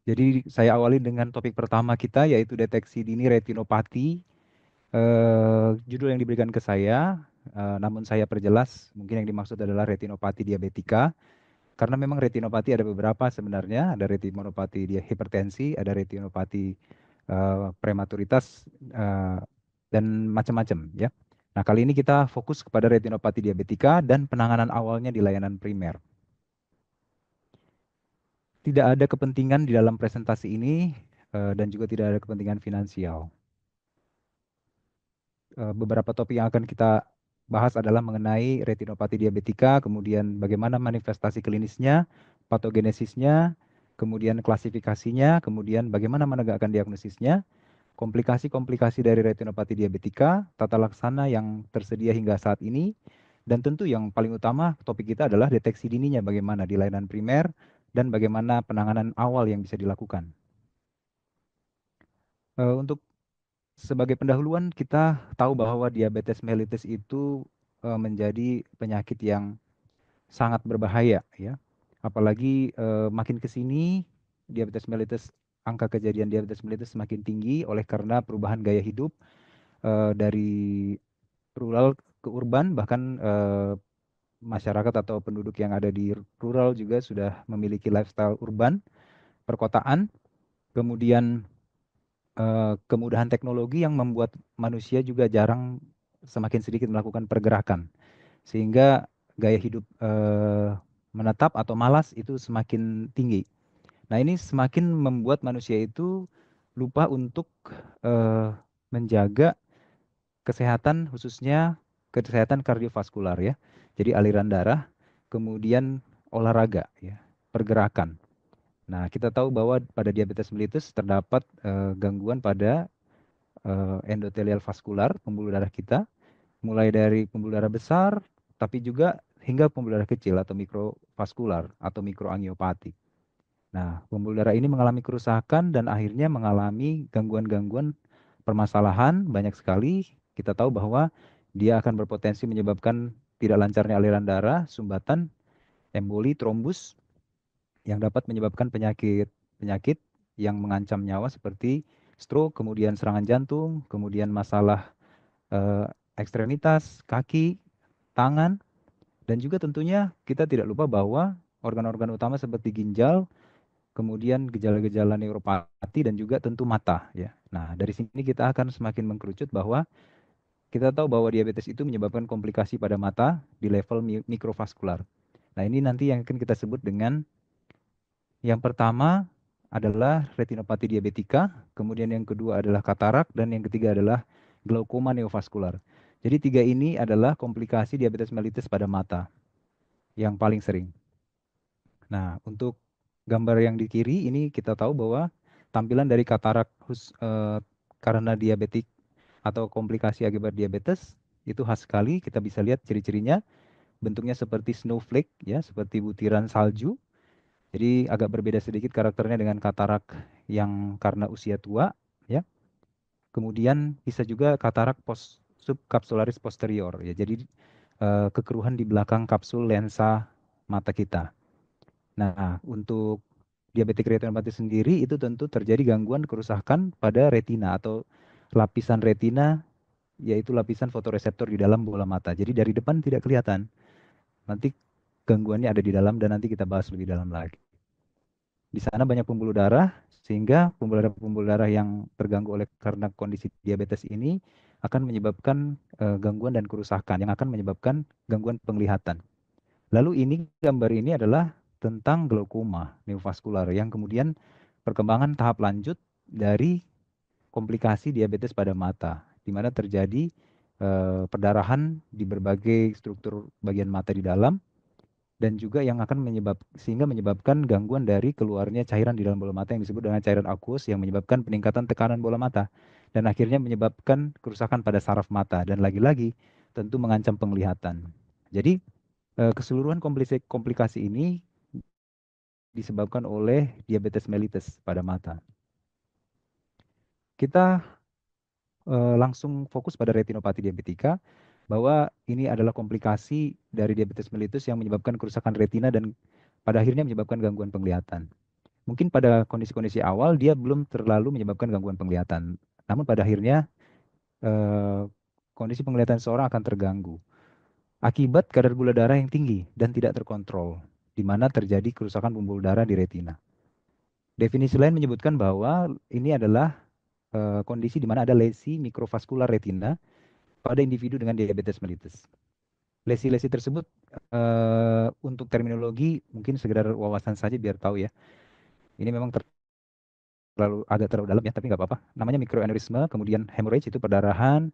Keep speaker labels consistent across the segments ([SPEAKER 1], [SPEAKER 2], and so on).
[SPEAKER 1] Jadi saya awali dengan topik pertama kita yaitu deteksi dini retinopati. Judul yang diberikan ke saya, namun saya perjelas mungkin yang dimaksud adalah retinopati diabetika. Karena memang retinopati ada beberapa sebenarnya, ada retinopati dia hipertensi, ada retinopati prematuritas dan macam-macam ya. Nah, kali ini kita fokus kepada retinopati diabetika dan penanganan awalnya di layanan primer. Tidak ada kepentingan di dalam presentasi ini dan juga tidak ada kepentingan finansial. Beberapa topik yang akan kita bahas adalah mengenai retinopati diabetika, kemudian bagaimana manifestasi klinisnya, patogenesisnya, kemudian klasifikasinya, kemudian bagaimana menegakkan diagnosisnya, komplikasi-komplikasi dari retinopati diabetika, tata laksana yang tersedia hingga saat ini, dan tentu yang paling utama topik kita adalah deteksi dininya bagaimana di layanan primer dan bagaimana penanganan awal yang bisa dilakukan. Untuk sebagai pendahuluan kita tahu bahwa diabetes mellitus itu menjadi penyakit yang sangat berbahaya ya. Apalagi makin ke sini diabetes mellitus angka kejadian diabetes mellitus semakin tinggi oleh karena perubahan gaya hidup dari rural ke urban, bahkan masyarakat atau penduduk yang ada di rural juga sudah memiliki lifestyle urban, perkotaan. Kemudian kemudahan teknologi yang membuat manusia juga jarang semakin sedikit melakukan pergerakan, sehingga gaya hidup menetap atau malas itu semakin tinggi. Nah, ini semakin membuat manusia itu lupa untuk eh, menjaga kesehatan, khususnya kesehatan kardiovaskular ya. Jadi aliran darah, kemudian olahraga ya, pergerakan. Nah, kita tahu bahwa pada diabetes mellitus terdapat gangguan pada endotelial vaskular, pembuluh darah kita, mulai dari pembuluh darah besar, tapi juga hingga pembuluh darah kecil atau mikrovaskular atau mikroangiopati. Nah, pembuluh darah ini mengalami kerusakan dan akhirnya mengalami gangguan-gangguan permasalahan banyak sekali. Kita tahu bahwa dia akan berpotensi menyebabkan tidak lancarnya aliran darah, sumbatan, emboli, trombus yang dapat menyebabkan penyakit yang mengancam nyawa seperti stroke, kemudian serangan jantung, kemudian masalah eh, ekstremitas, kaki, tangan, dan juga tentunya kita tidak lupa bahwa organ-organ utama seperti ginjal, kemudian gejala-gejala neuropati dan juga tentu mata ya. Nah, dari sini kita akan semakin mengkerucut bahwa kita tahu bahwa diabetes itu menyebabkan komplikasi pada mata di level mikrovaskular. Nah, ini nanti yang akan kita sebut dengan yang pertama adalah retinopati diabetika, kemudian yang kedua adalah katarak, dan yang ketiga adalah glaukoma neovaskular. Jadi tiga ini adalah komplikasi diabetes mellitus pada mata yang paling sering. Nah, untuk gambar yang di kiri ini kita tahu bahwa tampilan dari katarak karena diabetik atau komplikasi akibat diabetes itu khas sekali. Kita bisa lihat ciri-cirinya, bentuknya seperti snowflake ya, seperti butiran salju. Jadi agak berbeda sedikit karakternya dengan katarak yang karena usia tua ya. Kemudian bisa juga katarak subkapsularis posterior ya. Jadi kekeruhan di belakang kapsul lensa mata kita. Nah, untuk diabetik retinopati sendiri itu tentu terjadi gangguan kerusakan pada retina atau lapisan retina, yaitu lapisan fotoreseptor di dalam bola mata. Jadi dari depan tidak kelihatan. Nanti gangguannya ada di dalam dan nanti kita bahas lebih dalam lagi. Di sana banyak pembuluh darah, sehingga pembuluh darah yang terganggu oleh karena kondisi diabetes ini akan menyebabkan gangguan dan kerusakan yang akan menyebabkan gangguan penglihatan. Lalu ini gambar ini adalah tentang glaukoma neovaskular yang kemudian perkembangan tahap lanjut dari komplikasi diabetes pada mata, di mana terjadi perdarahan di berbagai struktur bagian mata di dalam dan juga yang akan sehingga menyebabkan gangguan dari keluarnya cairan di dalam bola mata yang disebut dengan cairan aqueous yang menyebabkan peningkatan tekanan bola mata dan akhirnya menyebabkan kerusakan pada saraf mata dan lagi-lagi tentu mengancam penglihatan. Jadi keseluruhan komplikasi ini disebabkan oleh diabetes mellitus pada mata. Kita langsung fokus pada retinopati diabetika bahwa ini adalah komplikasi dari diabetes mellitus yang menyebabkan kerusakan retina dan pada akhirnya menyebabkan gangguan penglihatan. Mungkin pada kondisi-kondisi awal dia belum terlalu menyebabkan gangguan penglihatan. Namun pada akhirnya eh, kondisi penglihatan seseorang akan terganggu akibat kadar gula darah yang tinggi dan tidak terkontrol, di mana terjadi kerusakan pembuluh darah di retina. Definisi lain menyebutkan bahwa ini adalah kondisi di mana ada lesi mikrovaskular retina pada individu dengan diabetes mellitus. Lesi-lesi tersebut untuk terminologi mungkin sekedar wawasan saja biar tahu ya. Ini memang agak terlalu dalam ya, tapi nggak apa-apa. Namanya mikroaneurisme, kemudian hemorrhage itu perdarahan,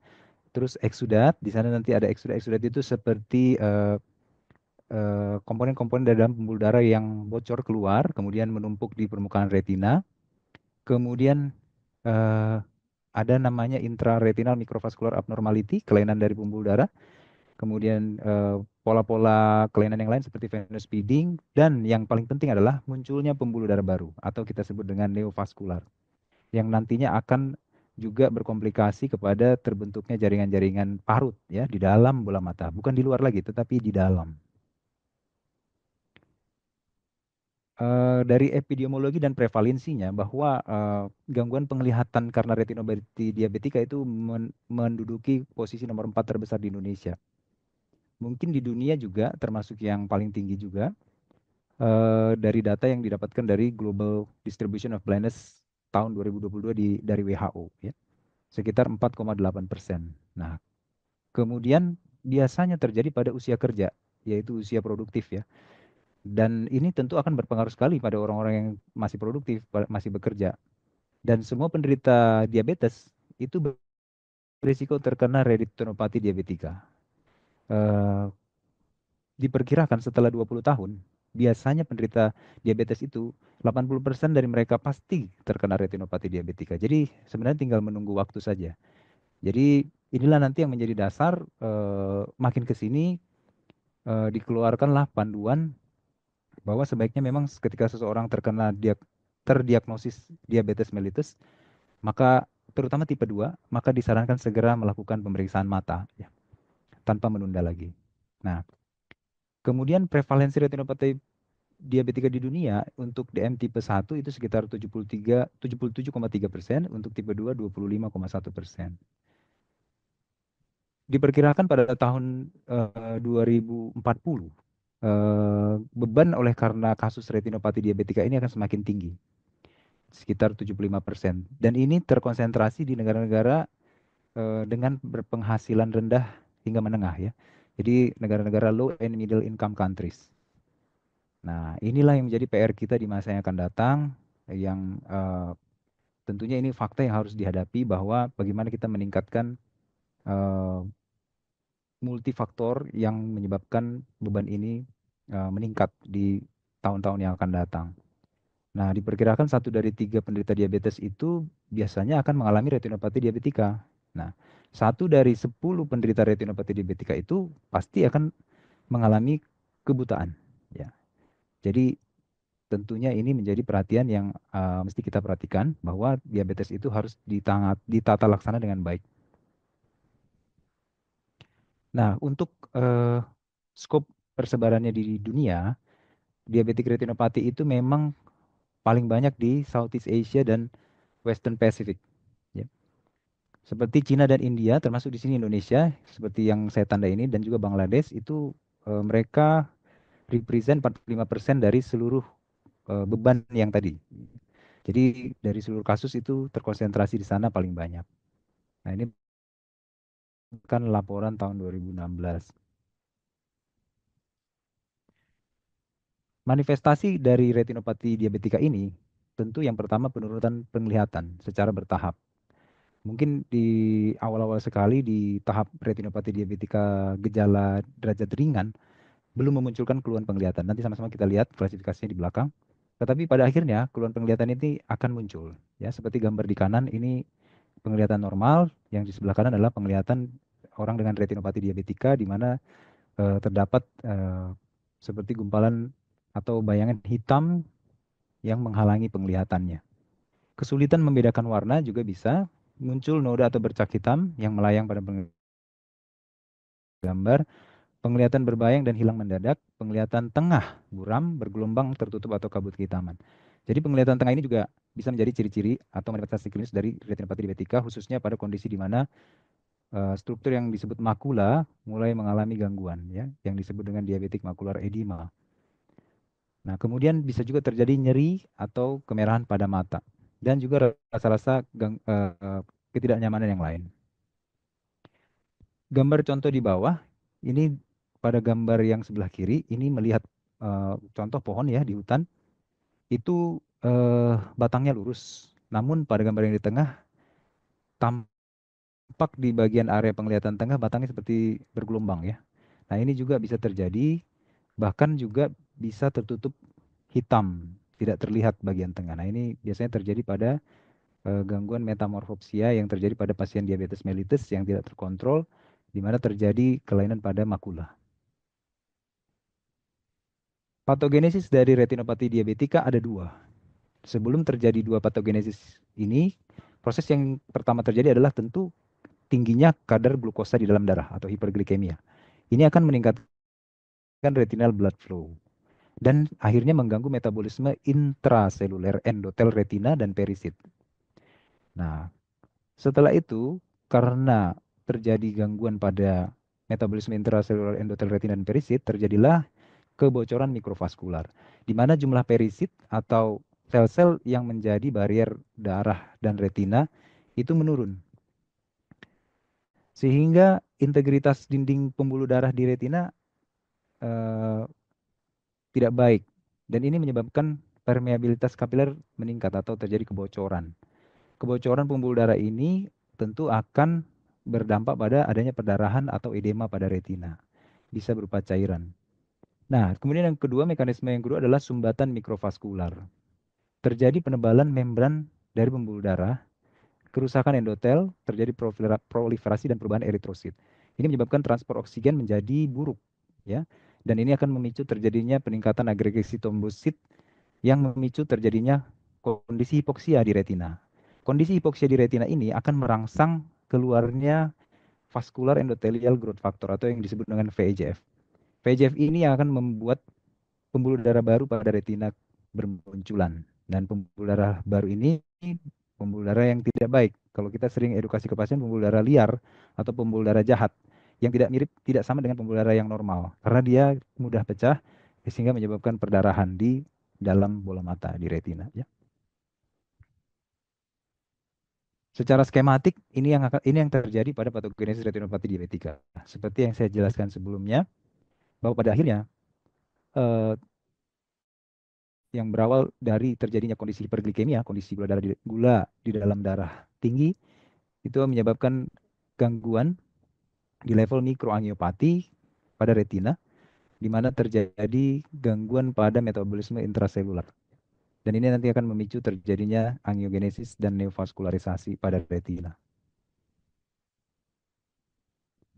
[SPEAKER 1] terus eksudat. Di sana nanti ada eksudat. Eksudat itu seperti komponen-komponen dari dalam pembuluh darah yang bocor keluar, kemudian menumpuk di permukaan retina. Kemudian eh, ada namanya intraretinal microvascular abnormality, kelainan dari pembuluh darah. Kemudian pola-pola kelainan yang lain seperti venous bleeding, dan yang paling penting adalah munculnya pembuluh darah baru atau kita sebut dengan neovaskular yang nantinya akan juga berkomplikasi kepada terbentuknya jaringan-jaringan parut ya di dalam bola mata, bukan di luar lagi tetapi di dalam. Dari epidemiologi dan prevalensinya bahwa gangguan penglihatan karena retinopati diabetika itu menduduki posisi nomor 4 terbesar di Indonesia. Mungkin di dunia juga termasuk yang paling tinggi juga dari data yang didapatkan dari Global Distribution of Blindness tahun 2022 dari WHO ya, sekitar 4,8%. Nah, kemudian biasanya terjadi pada usia kerja, yaitu usia produktif ya. Dan ini tentu akan berpengaruh sekali pada orang-orang yang masih produktif, masih bekerja. Dan semua penderita diabetes itu berisiko terkena retinopati diabetika. Eh, Diperkirakan setelah 20 tahun, biasanya penderita diabetes itu 80% dari mereka pasti terkena retinopati diabetika. Jadi sebenarnya tinggal menunggu waktu saja. Jadi inilah nanti yang menjadi dasar makin ke sini dikeluarkanlah panduan bahwa sebaiknya memang ketika seseorang terdiagnosis diabetes mellitus, maka terutama tipe 2, maka disarankan segera melakukan pemeriksaan mata ya, tanpa menunda lagi. Nah, kemudian prevalensi retinopati diabetika di dunia untuk DM tipe 1 itu sekitar 77,3%, untuk tipe 2 25,1%. Diperkirakan pada tahun 2040 beban oleh karena kasus retinopati diabetika ini akan semakin tinggi, sekitar 75%. Dan ini terkonsentrasi di negara-negara dengan berpenghasilan rendah hingga menengah ya. Jadi negara-negara low and middle income countries. Nah, inilah yang menjadi PR kita di masa yang akan datang, yang tentunya ini fakta yang harus dihadapi bahwa bagaimana kita meningkatkan eh, multifaktor yang menyebabkan beban ini meningkat di tahun-tahun yang akan datang. Nah, diperkirakan 1 dari 3 penderita diabetes itu biasanya akan mengalami retinopati diabetika. Nah, 1 dari 10 penderita retinopati diabetika itu pasti akan mengalami kebutaan. Ya, jadi tentunya ini menjadi perhatian yang mesti kita perhatikan bahwa diabetes itu harus ditata laksana dengan baik. Nah, untuk skop persebarannya di dunia, diabetik retinopati itu memang paling banyak di Southeast Asia dan Western Pacific. Ya. Seperti Cina dan India, termasuk di sini Indonesia, seperti yang saya tanda ini, dan juga Bangladesh, itu mereka represent 45% dari seluruh beban yang tadi. Jadi dari seluruh kasus itu terkonsentrasi di sana paling banyak. Nah, ini kan laporan tahun 2016. Manifestasi dari retinopati diabetika ini tentu yang pertama penurunan penglihatan secara bertahap. Mungkin di awal-awal sekali di tahap retinopati diabetika gejala derajat ringan belum memunculkan keluhan penglihatan. Nanti sama-sama kita lihat klasifikasinya di belakang. Tetapi pada akhirnya keluhan penglihatan ini akan muncul. Ya, seperti gambar di kanan ini penglihatan normal, yang di sebelah kanan adalah penglihatan orang dengan retinopati diabetika di mana terdapat seperti gumpalan atau bayangan hitam yang menghalangi penglihatannya. Kesulitan membedakan warna juga bisa muncul noda atau bercak hitam yang melayang pada gambar, penglihatan berbayang dan hilang mendadak, penglihatan tengah, buram, bergelombang, tertutup atau kabut kehitaman. Jadi penglihatan tengah ini juga bisa menjadi ciri-ciri atau manifestasi klinis dari retinopati diabetika, khususnya pada kondisi di mana struktur yang disebut makula mulai mengalami gangguan, ya, yang disebut dengan diabetik makular edema. Nah, kemudian bisa juga terjadi nyeri atau kemerahan pada mata dan juga rasa-rasa ketidaknyamanan yang lain. Gambar contoh di bawah ini, pada gambar yang sebelah kiri ini melihat contoh pohon ya di hutan itu batangnya lurus. Namun pada gambar yang di tengah tampak di bagian area penglihatan tengah batangnya seperti bergelombang ya. Nah, ini juga bisa terjadi, bahkan juga bisa tertutup hitam, tidak terlihat bagian tengah. Nah, ini biasanya terjadi pada gangguan metamorfopsia yang terjadi pada pasien diabetes mellitus yang tidak terkontrol, di mana terjadi kelainan pada makula. Patogenesis dari retinopati diabetika ada dua. Sebelum terjadi dua patogenesis ini, proses yang pertama terjadi adalah tentu tingginya kadar glukosa di dalam darah atau hiperglikemia. Ini akan meningkatkan retinal blood flow dan akhirnya mengganggu metabolisme intraseluler endotel retina dan perisit. Nah, setelah itu karena terjadi gangguan pada metabolisme intraseluler endotel retina dan perisit, terjadilah kebocoran mikrovaskular, di mana jumlah perisit atau sel-sel yang menjadi barier darah dan retina itu menurun. Sehingga integritas dinding pembuluh darah di retina eh, tidak baik. Dan ini menyebabkan permeabilitas kapiler meningkat atau terjadi kebocoran. Kebocoran pembuluh darah ini tentu akan berdampak pada adanya perdarahan atau edema pada retina. Bisa berupa cairan. Nah, kemudian yang kedua, mekanisme yang kedua adalah sumbatan mikrovaskular. Terjadi penebalan membran dari pembuluh darah, kerusakan endotel, terjadi proliferasi dan perubahan eritrosit. Ini menyebabkan transport oksigen menjadi buruk, ya. Dan ini akan memicu terjadinya peningkatan agregasi trombosit yang memicu terjadinya kondisi hipoksia di retina. Kondisi hipoksia di retina ini akan merangsang keluarnya vascular endothelial growth factor atau yang disebut dengan VEGF. VEGF ini yang akan membuat pembuluh darah baru pada retina bermunculan. Dan pembuluh darah baru ini pembuluh darah yang tidak baik. Kalau kita sering edukasi ke pasien, pembuluh darah liar atau pembuluh darah jahat yang tidak mirip, tidak sama dengan pembuluh darah yang normal. Karena dia mudah pecah sehingga menyebabkan perdarahan di dalam bola mata di retina. Ya. Secara skematik ini yang terjadi pada patogenesis retinopati diabetika. Seperti yang saya jelaskan sebelumnya, bahwa pada akhirnya eh, yang berawal dari terjadinya kondisi hiperglikemia, kondisi gula di dalam darah tinggi, itu menyebabkan gangguan di level mikroangiopati pada retina, di mana terjadi gangguan pada metabolisme intraselular. Dan ini nanti akan memicu terjadinya angiogenesis dan neovaskularisasi pada retina.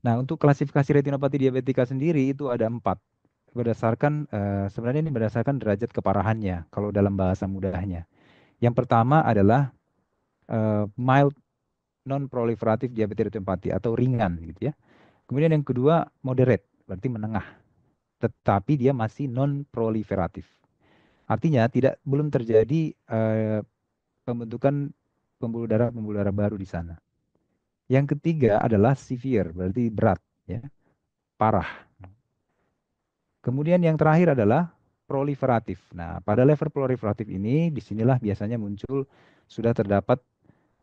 [SPEAKER 1] Nah, untuk klasifikasi retinopati diabetika sendiri itu ada 4. Sebenarnya ini berdasarkan derajat keparahannya, kalau dalam bahasa mudahnya. Yang pertama adalah mild non-proliferative diabetes retinopati atau ringan gitu ya. Kemudian yang kedua moderate, berarti menengah, tetapi dia masih non-proliferatif. Artinya belum terjadi pembentukan pembuluh darah baru di sana. Yang ketiga adalah severe, berarti berat, ya, parah. Kemudian yang terakhir adalah proliferatif. Nah, pada level proliferatif ini, disinilah biasanya muncul sudah terdapat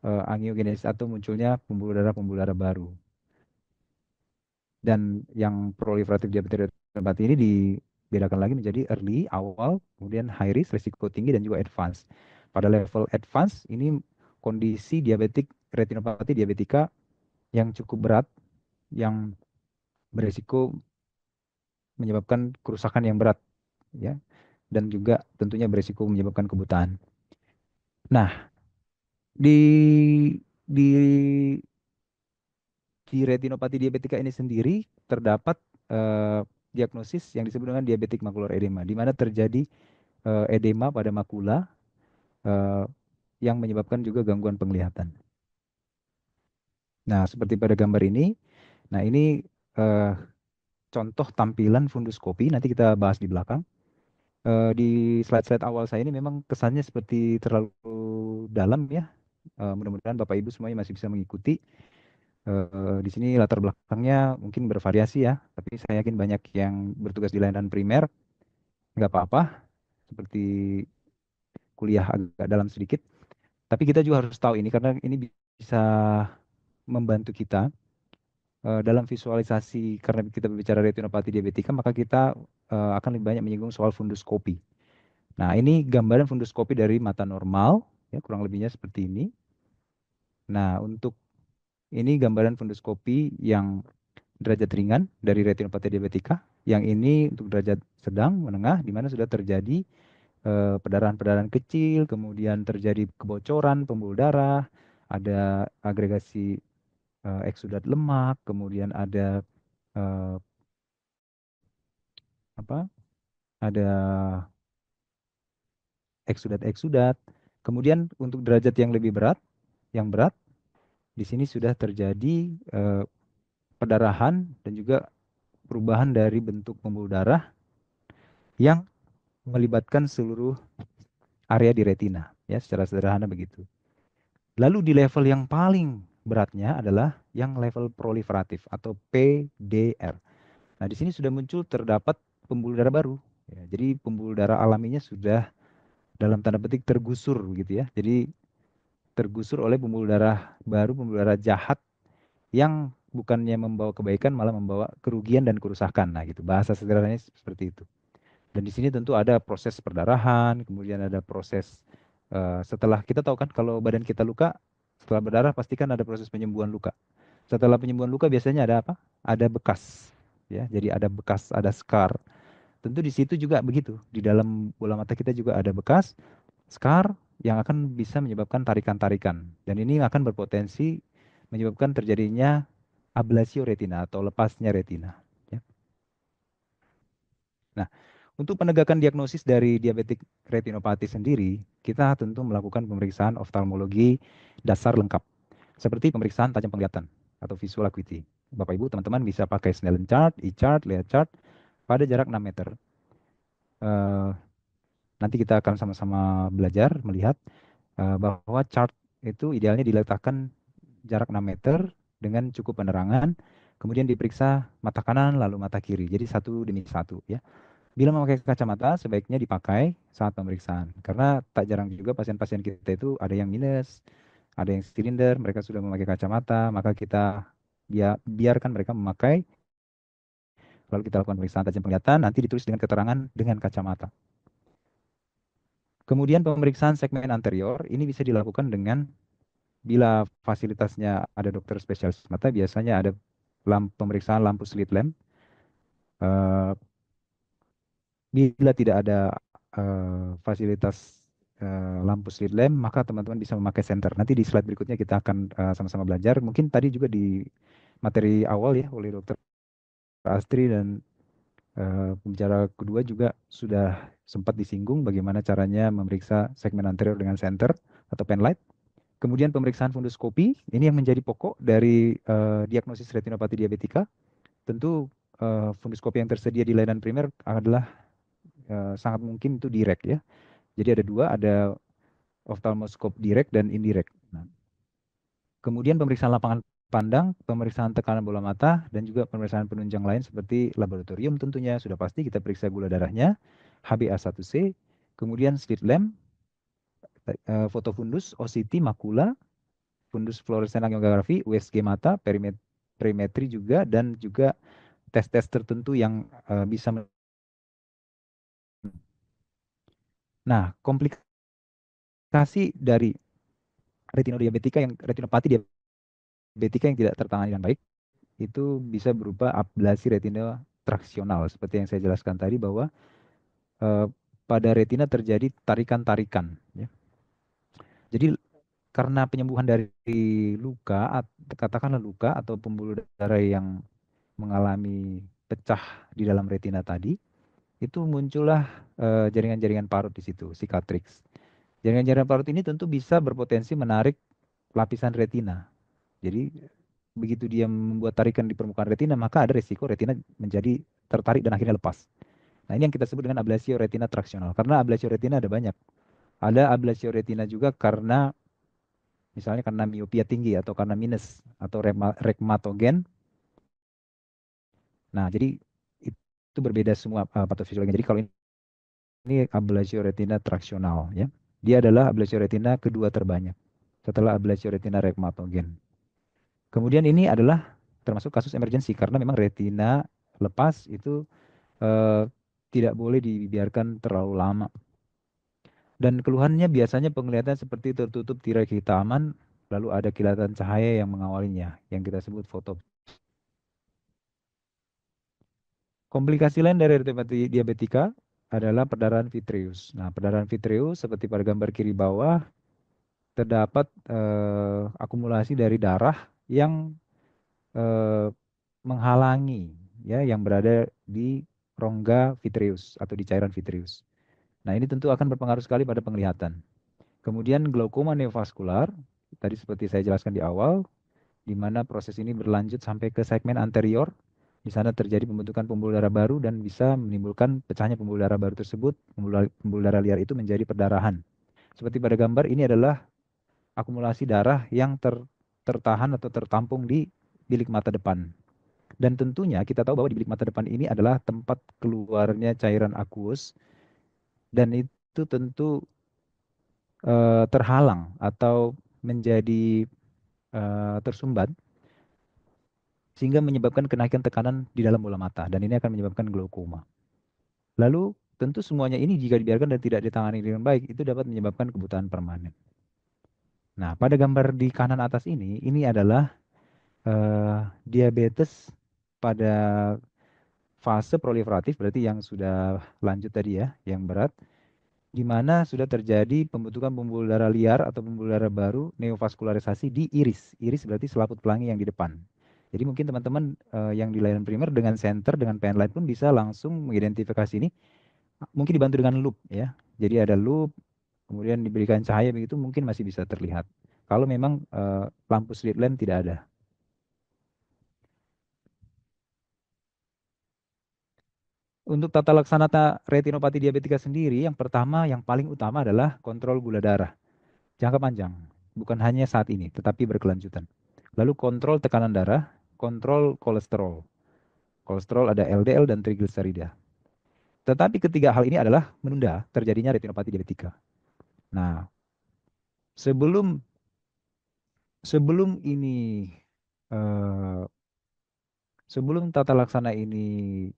[SPEAKER 1] angiogenesis atau munculnya pembuluh darah baru. Dan yang proliferatif diabetes retinopati ini dibedakan lagi menjadi early, awal, kemudian high risk, risiko tinggi, dan juga advance. Pada level advance, ini kondisi diabetik retinopati diabetika yang cukup berat, yang berisiko menyebabkan kerusakan yang berat, ya, dan juga tentunya berisiko menyebabkan kebutaan. Nah, di di retinopati diabetika ini sendiri terdapat eh, diagnosis yang disebut dengan diabetik makular edema, di mana terjadi edema pada makula eh, yang menyebabkan juga gangguan penglihatan. Nah, seperti pada gambar ini, nah ini eh, contoh tampilan funduskopi, nanti kita bahas di belakang. Di slide-slide awal saya ini memang kesannya seperti terlalu dalam ya. Mudah-mudahan Bapak Ibu semuanya masih bisa mengikuti. Di sini latar belakangnya mungkin bervariasi ya, tapi saya yakin banyak yang bertugas di layanan primer, nggak apa-apa, seperti kuliah agak dalam sedikit. Tapi kita juga harus tahu ini karena ini bisa membantu kita dalam visualisasi karena kita berbicara retinopati diabetika, maka kita akan lebih banyak menyinggung soal funduskopi. Nah, ini gambaran funduskopi dari mata normal, ya kurang lebihnya seperti ini. Nah, untuk ini gambaran funduskopi yang derajat ringan dari retinopati diabetika. Yang ini untuk derajat sedang, menengah, di mana sudah terjadi perdarahan-perdarahan kecil, kemudian terjadi kebocoran pembuluh darah, ada agregasi eksudat lemak, kemudian ada eh, apa? Ada eksudat-eksudat. Kemudian untuk derajat yang lebih berat, yang berat, di sini sudah terjadi eh, perdarahan dan juga perubahan dari bentuk pembuluh darah yang melibatkan seluruh area di retina, ya secara sederhana begitu. Lalu di level yang paling beratnya adalah yang level proliferatif atau PDR. Nah, di sini sudah muncul terdapat pembuluh darah baru. Ya, jadi pembuluh darah alaminya sudah dalam tanda petik tergusur gitu ya. Jadi tergusur oleh pembuluh darah baru, pembuluh darah jahat yang bukannya membawa kebaikan malah membawa kerugian dan kerusakan. Nah, gitu. Bahasa sederhananya seperti itu. Dan di sini tentu ada proses perdarahan, kemudian ada proses setelah kita tahu kan kalau badan kita luka, setelah berdarah pasti kan ada proses penyembuhan luka. Setelah penyembuhan luka biasanya ada apa? Ada bekas, ya. Jadi ada bekas, ada scar. Tentu di situ juga begitu. Di dalam bola mata kita juga ada bekas, scar yang akan bisa menyebabkan tarikan-tarikan. Dan ini akan berpotensi menyebabkan terjadinya ablasio retina atau lepasnya retina. Ya. Nah, untuk penegakan diagnosis dari diabetik retinopati sendiri, kita tentu melakukan pemeriksaan oftalmologi dasar lengkap, seperti pemeriksaan tajam penglihatan atau visual acuity. Bapak Ibu, teman-teman bisa pakai Snellen chart, E-chart, Leah chart pada jarak 6 meter. Eh, Nanti kita akan sama-sama belajar melihat bahwa chart itu idealnya diletakkan jarak 6 meter dengan cukup penerangan, kemudian diperiksa mata kanan lalu mata kiri. Jadi satu demi satu ya. Bila memakai kacamata, sebaiknya dipakai saat pemeriksaan. Karena tak jarang juga pasien-pasien kita itu ada yang minus, ada yang silinder, mereka sudah memakai kacamata, maka kita biarkan mereka memakai, lalu kita lakukan pemeriksaan tajam penglihatan, nanti ditulis dengan keterangan dengan kacamata. Kemudian pemeriksaan segmen anterior, ini bisa dilakukan dengan, bila fasilitasnya ada dokter spesialis mata, biasanya ada pemeriksaan lampu slit lamp. Eh, Bila tidak ada fasilitas lampu street lamp, maka teman-teman bisa memakai senter. Nanti di slide berikutnya kita akan sama-sama belajar. Mungkin tadi juga di materi awal ya oleh Dokter Astri dan pembicara kedua juga sudah sempat disinggung bagaimana caranya memeriksa segmen anterior dengan senter atau pen light. Kemudian pemeriksaan funduskopi, ini yang menjadi pokok dari diagnosis retinopati diabetika. Tentu funduskopi yang tersedia di layanan primer adalah sangat mungkin itu direct ya. Jadi ada dua, ada oftalmoskop direct dan indirect. Nah, kemudian pemeriksaan lapangan pandang, pemeriksaan tekanan bola mata, dan juga pemeriksaan penunjang lain seperti laboratorium tentunya. Sudah pasti kita periksa gula darahnya, HbA1c, kemudian slit lamp, foto fundus, OCT, makula, fundus fluorescent angiografi, USG mata, perimetri juga, dan juga tes-tes tertentu yang bisa. Nah, komplikasi dari retinopati diabetika yang tidak tertangani dengan baik itu bisa berupa ablasi retina traksional seperti yang saya jelaskan tadi bahwa eh, pada retina terjadi tarikan-tarikan ya. Jadi karena penyembuhan dari luka katakanlah luka atau pembuluh darah yang mengalami pecah di dalam retina tadi itu muncullah jaringan-jaringan parut di situ, cicatrix. Jaringan-jaringan parut ini tentu bisa berpotensi menarik lapisan retina. Jadi begitu dia membuat tarikan di permukaan retina, maka ada resiko retina menjadi tertarik dan akhirnya lepas. Nah, ini yang kita sebut dengan ablasio retina traksional. Karena ablasio retina ada banyak. Ada ablasio retina juga karena misalnya karena miopia tinggi atau karena minus atau rekmatogen. Nah, jadi itu berbeda semua patofisiologinya. Jadi kalau ini ablasio retina traksional ya. Dia adalah ablasio retina kedua terbanyak setelah ablasio retina rekmatogen. Kemudian ini adalah termasuk kasus emergensi karena memang retina lepas itu eh, tidak boleh dibiarkan terlalu lama. Dan keluhannya biasanya penglihatan seperti tertutup tirai kehitaman, lalu ada kilatan cahaya yang mengawalinya, yang kita sebut foto. Komplikasi lain dari retinopati diabetika adalah perdarahan vitreus. Nah, perdarahan vitreus seperti pada gambar kiri bawah terdapat akumulasi dari darah yang eh, menghalangi ya yang berada di rongga vitreus atau di cairan vitreus. Nah, ini tentu akan berpengaruh sekali pada penglihatan. Kemudian glaukoma neovaskular, tadi seperti saya jelaskan di awal, di mana proses ini berlanjut sampai ke segmen anterior. Di sana terjadi pembentukan pembuluh darah baru dan bisa menimbulkan pecahnya pembuluh darah baru tersebut. Pembuluh darah liar itu menjadi perdarahan. Seperti pada gambar ini adalah akumulasi darah yang tertahan atau tertampung di bilik mata depan. Dan tentunya kita tahu bahwa di bilik mata depan ini adalah tempat keluarnya cairan aqueous dan itu tentu terhalang atau menjadi tersumbat sehingga menyebabkan kenaikan tekanan di dalam bola mata dan ini akan menyebabkan glaukoma. Lalu tentu semuanya ini jika dibiarkan dan tidak ditangani dengan baik itu dapat menyebabkan kebutaan permanen. Nah, pada gambar di kanan atas ini adalah diabetes pada fase proliferatif berarti yang sudah lanjut tadi ya, yang berat di mana sudah terjadi pembentukan pembuluh darah liar atau pembuluh darah baru neovaskularisasi di iris. Iris berarti selaput pelangi yang di depan. Jadi mungkin teman-teman yang di layanan primer dengan senter dengan penlight pun bisa langsung mengidentifikasi ini. Mungkin dibantu dengan loop ya. Jadi ada loop, kemudian diberikan cahaya begitu mungkin masih bisa terlihat. Kalau memang lampu slit lamp tidak ada. Untuk tata laksana retinopati diabetika sendiri, yang pertama, yang paling utama adalah kontrol gula darah. Jangka panjang, bukan hanya saat ini, tetapi berkelanjutan. Lalu kontrol tekanan darah, kontrol kolesterol. Kolesterol ada LDL dan trigliserida. Tetapi ketiga hal ini adalah menunda terjadinya retinopati diabetika. Nah, sebelum sebelum ini eh, sebelum tata laksana ini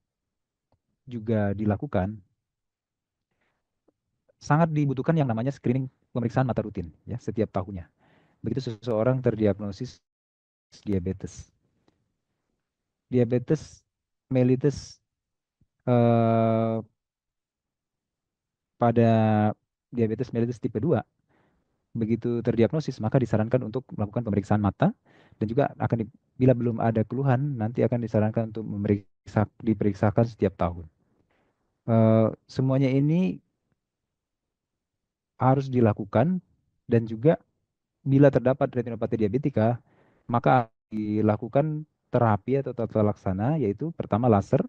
[SPEAKER 1] juga dilakukan, sangat dibutuhkan yang namanya screening pemeriksaan mata rutin ya setiap tahunnya. Begitu seseorang terdiagnosis diabetes. Diabetes mellitus eh, pada diabetes mellitus tipe 2 begitu terdiagnosis maka disarankan untuk melakukan pemeriksaan mata dan juga akan bila belum ada keluhan nanti akan disarankan untuk diperiksakan setiap tahun. Semuanya ini harus dilakukan dan juga bila terdapat retinopati diabetika maka dilakukan terapi atau tata laksana yaitu pertama laser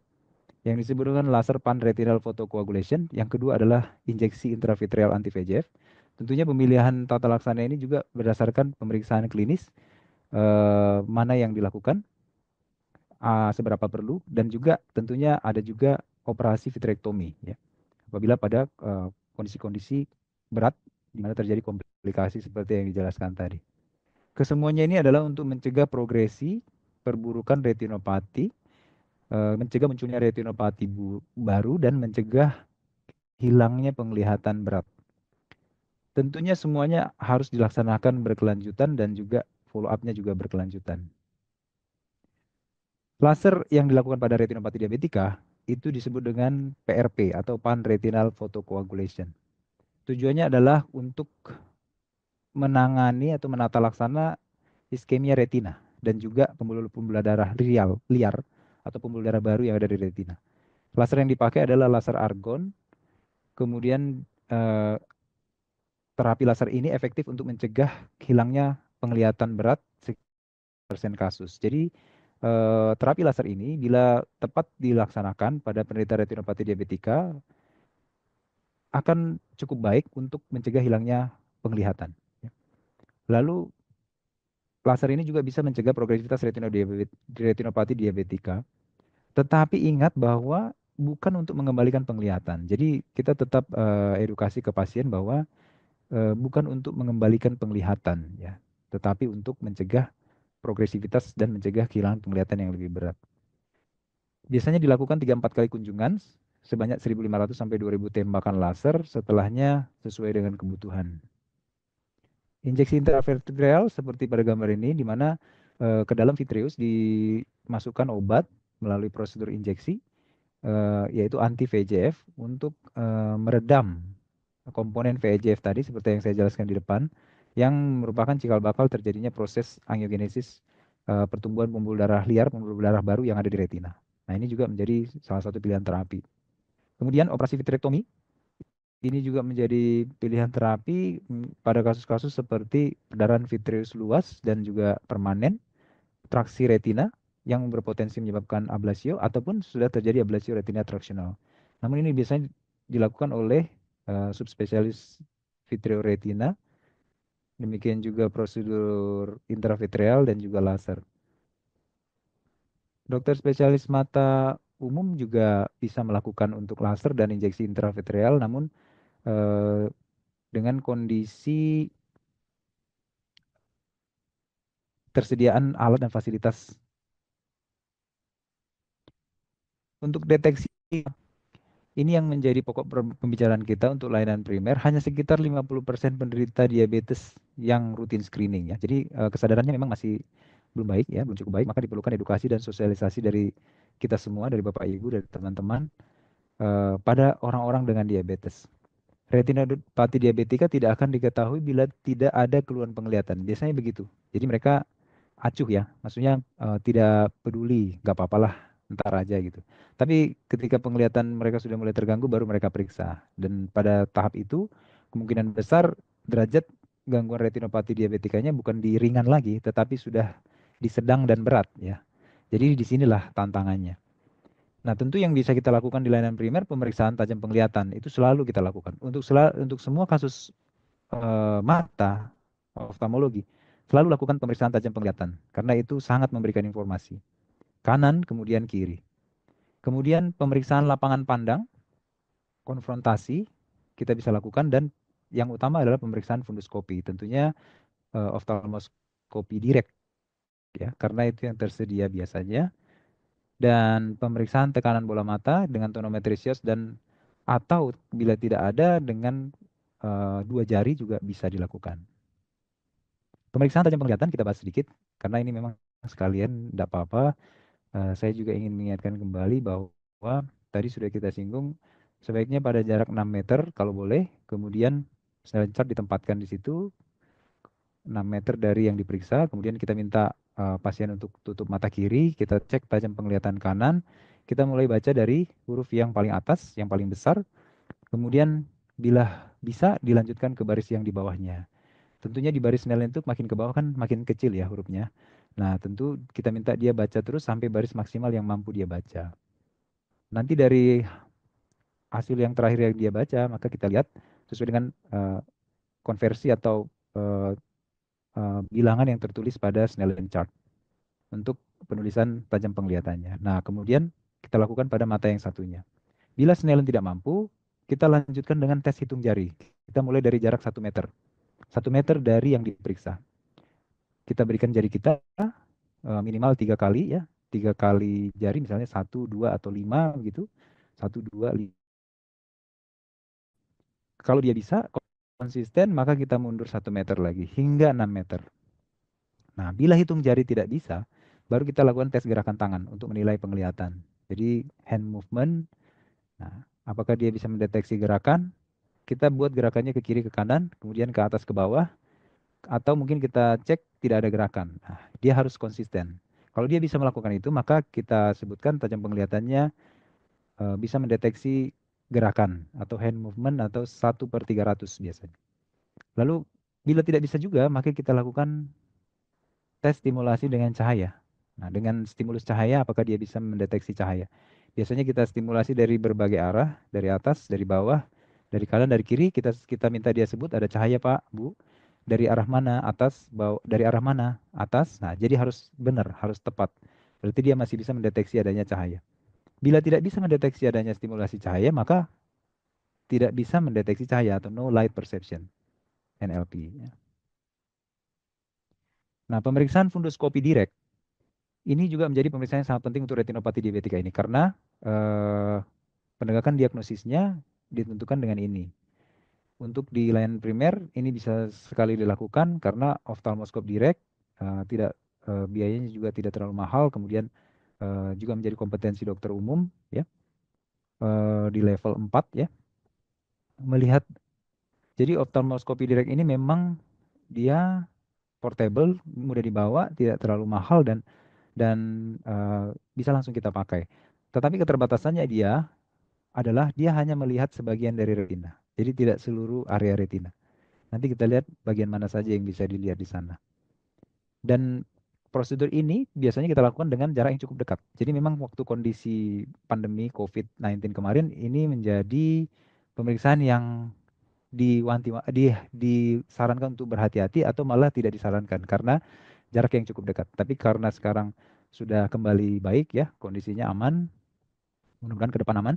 [SPEAKER 1] yang disebut dengan laser pan-retinal photocoagulation. Yang kedua adalah injeksi intravitreal anti-VEGF. Tentunya pemilihan tata laksana ini juga berdasarkan pemeriksaan klinis, mana yang dilakukan, seberapa perlu, dan juga tentunya ada juga operasi vitrektomi. Ya. Apabila pada kondisi-kondisi berat, di mana terjadi komplikasi seperti yang dijelaskan tadi. Kesemuanya ini adalah untuk mencegah progresi perburukan retinopati, mencegah munculnya retinopati baru dan mencegah hilangnya penglihatan berat. Tentunya semuanya harus dilaksanakan berkelanjutan dan juga follow up-nya juga berkelanjutan. Laser yang dilakukan pada retinopati diabetika itu disebut dengan PRP atau pan-retinal photocoagulation. Tujuannya adalah untuk menangani atau menata laksana iskemia retina dan juga pembuluh-pembuluh darah liar atau pembuluh darah baru yang ada di retina. Laser yang dipakai adalah laser argon. Kemudian terapi laser ini efektif untuk mencegah hilangnya penglihatan berat persen kasus. Jadi terapi laser ini bila tepat dilaksanakan pada penderita retinopati diabetika akan cukup baik untuk mencegah hilangnya penglihatan. Ya. Lalu laser ini juga bisa mencegah progresivitas retinopati diabetika. Tetapi ingat bahwa bukan untuk mengembalikan penglihatan. Jadi kita tetap edukasi ke pasien bahwa bukan untuk mengembalikan penglihatan ya, tetapi untuk mencegah progresivitas dan mencegah kehilangan penglihatan yang lebih berat. Biasanya dilakukan 3-4 kali kunjungan sebanyak 1.500 sampai 2.000 tembakan laser, setelahnya sesuai dengan kebutuhan. Injeksi intravitreal seperti pada gambar ini, di mana ke dalam vitreus dimasukkan obat melalui prosedur injeksi, yaitu anti VEGF untuk meredam komponen VEGF tadi seperti yang saya jelaskan di depan, yang merupakan cikal bakal terjadinya proses angiogenesis pertumbuhan pembuluh darah liar, pembuluh darah baru yang ada di retina. Nah, ini juga menjadi salah satu pilihan terapi. Kemudian operasi vitrektomi ini juga menjadi pilihan terapi pada kasus-kasus seperti perdarahan vitreus luas dan juga permanen, traksi retina yang berpotensi menyebabkan ablasio ataupun sudah terjadi ablasio retina traksional. Namun ini biasanya dilakukan oleh subspesialis vitreoretina, demikian juga prosedur intravitreal dan juga laser. Dokter spesialis mata umum juga bisa melakukan untuk laser dan injeksi intravitreal, namun dengan kondisi tersediaan alat dan fasilitas. Untuk deteksi, ini yang menjadi pokok pembicaraan kita untuk layanan primer, hanya sekitar 50% penderita diabetes yang rutin screening ya. Jadi kesadarannya memang masih belum baik ya, belum cukup baik, maka diperlukan edukasi dan sosialisasi dari kita semua, dari Bapak Ibu, dari teman-teman pada orang-orang dengan diabetes. Retinopati diabetika tidak akan diketahui bila tidak ada keluhan penglihatan. Biasanya begitu. Jadi mereka acuh ya, maksudnya tidak peduli, nggak apa-apalah, ntar aja gitu. Tapi ketika penglihatan mereka sudah mulai terganggu, baru mereka periksa. Dan pada tahap itu, kemungkinan besar derajat gangguan retinopati diabetikanya bukan di ringan lagi, tetapi sudah di sedang dan berat ya. Jadi disinilah tantangannya. Nah, tentu yang bisa kita lakukan di layanan primer, pemeriksaan tajam penglihatan itu selalu kita lakukan. Untuk semua kasus mata, oftalmologi, selalu lakukan pemeriksaan tajam penglihatan karena itu sangat memberikan informasi. Kanan, kemudian kiri. Kemudian pemeriksaan lapangan pandang, konfrontasi kita bisa lakukan, dan yang utama adalah pemeriksaan funduskopi. Tentunya oftalmoskopi direct ya, karena itu yang tersedia biasanya. Dan pemeriksaan tekanan bola mata dengan tonometrisius dan atau bila tidak ada dengan 2 jari juga bisa dilakukan. Pemeriksaan tajam penglihatan kita bahas sedikit karena ini memang sekalian tidak apa-apa. Saya juga ingin mengingatkan kembali bahwa tadi sudah kita singgung sebaiknya pada jarak 6 meter kalau boleh, kemudian snellen chart ditempatkan di situ 6 meter dari yang diperiksa, kemudian kita minta pasien untuk tutup mata kiri, kita cek tajam penglihatan kanan, kita mulai baca dari huruf yang paling atas, yang paling besar, kemudian bila bisa dilanjutkan ke baris yang di bawahnya. Tentunya di baris Snellen itu makin ke bawah kan makin kecil ya hurufnya. Nah, tentu kita minta dia baca terus sampai baris maksimal yang mampu dia baca. Nanti dari hasil yang terakhir yang dia baca, maka kita lihat sesuai dengan konversi atau bilangan yang tertulis pada Snellen chart untuk penulisan tajam penglihatannya. Nah, kemudian kita lakukan pada mata yang satunya. Bila Snellen tidak mampu, kita lanjutkan dengan tes hitung jari. Kita mulai dari jarak 1 meter. 1 meter dari yang diperiksa. Kita berikan jari kita minimal 3 kali ya, 3 kali jari misalnya 1, 2, atau 5 gitu, 1, 2, 5. Kalau dia bisa konsisten maka kita mundur 1 meter lagi hingga 6 meter. Nah, bila hitung jari tidak bisa, baru kita lakukan tes gerakan tangan untuk menilai penglihatan. Jadi hand movement. Nah, apakah dia bisa mendeteksi gerakan? Kita buat gerakannya ke kiri ke kanan, kemudian ke atas ke bawah, atau mungkin kita cek tidak ada gerakan. Nah, dia harus konsisten. Kalau dia bisa melakukan itu, maka kita sebutkan tajam penglihatannya bisa mendeteksi gerakan atau hand movement atau 1/300 biasanya. Lalu bila tidak bisa juga, maka kita lakukan tes stimulasi dengan cahaya. Nah, dengan stimulus cahaya, apakah dia bisa mendeteksi cahaya? Biasanya kita stimulasi dari berbagai arah, dari atas, dari bawah, dari kanan, dari kiri. Kita minta dia sebut ada cahaya Pak, Bu. Dari arah mana? Atas, bawah. Dari arah mana? Atas. Nah, jadi harus benar, harus tepat. Berarti dia masih bisa mendeteksi adanya cahaya. Bila tidak bisa mendeteksi adanya stimulasi cahaya, maka tidak bisa mendeteksi cahaya atau no light perception, NLP. Nah, pemeriksaan fundoskopi direct ini juga menjadi pemeriksaan yang sangat penting untuk retinopati diabetika ini karena eh, penegakan diagnosisnya ditentukan dengan ini. Untuk di layanan primer ini bisa sekali dilakukan karena oftalmoskop direct tidak biayanya juga tidak terlalu mahal, kemudian juga menjadi kompetensi dokter umum ya di level 4 ya. Melihat jadi oftalmoskopi direct ini memang dia portable, mudah dibawa, tidak terlalu mahal dan bisa langsung kita pakai. Tetapi keterbatasannya dia adalah dia hanya melihat sebagian dari retina. Jadi tidak seluruh area retina. Nanti kita lihat bagian mana saja yang bisa dilihat di sana. Dan prosedur ini biasanya kita lakukan dengan jarak yang cukup dekat. Jadi memang waktu kondisi pandemi COVID-19 kemarin ini menjadi pemeriksaan yang disarankan untuk berhati-hati atau malah tidak disarankan karena jarak yang cukup dekat. Tapi karena sekarang sudah kembali baik ya, kondisinya aman, mudah-mudahan ke depan aman,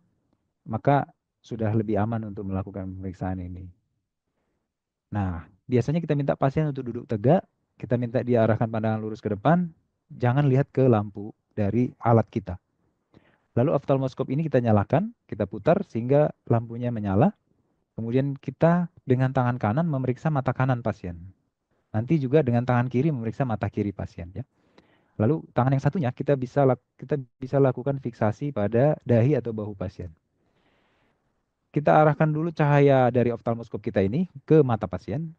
[SPEAKER 1] maka sudah lebih aman untuk melakukan pemeriksaan ini. Nah, biasanya kita minta pasien untuk duduk tegak, kita minta dia arahkan pandangan lurus ke depan, jangan lihat ke lampu dari alat kita. Lalu oftalmoskop ini kita nyalakan, kita putar sehingga lampunya menyala. Kemudian kita dengan tangan kanan memeriksa mata kanan pasien. Nanti juga dengan tangan kiri memeriksa mata kiri pasien ya. Lalu tangan yang satunya kita bisa lakukan fiksasi pada dahi atau bahu pasien. Kita arahkan dulu cahaya dari oftalmoskop kita ini ke mata pasien.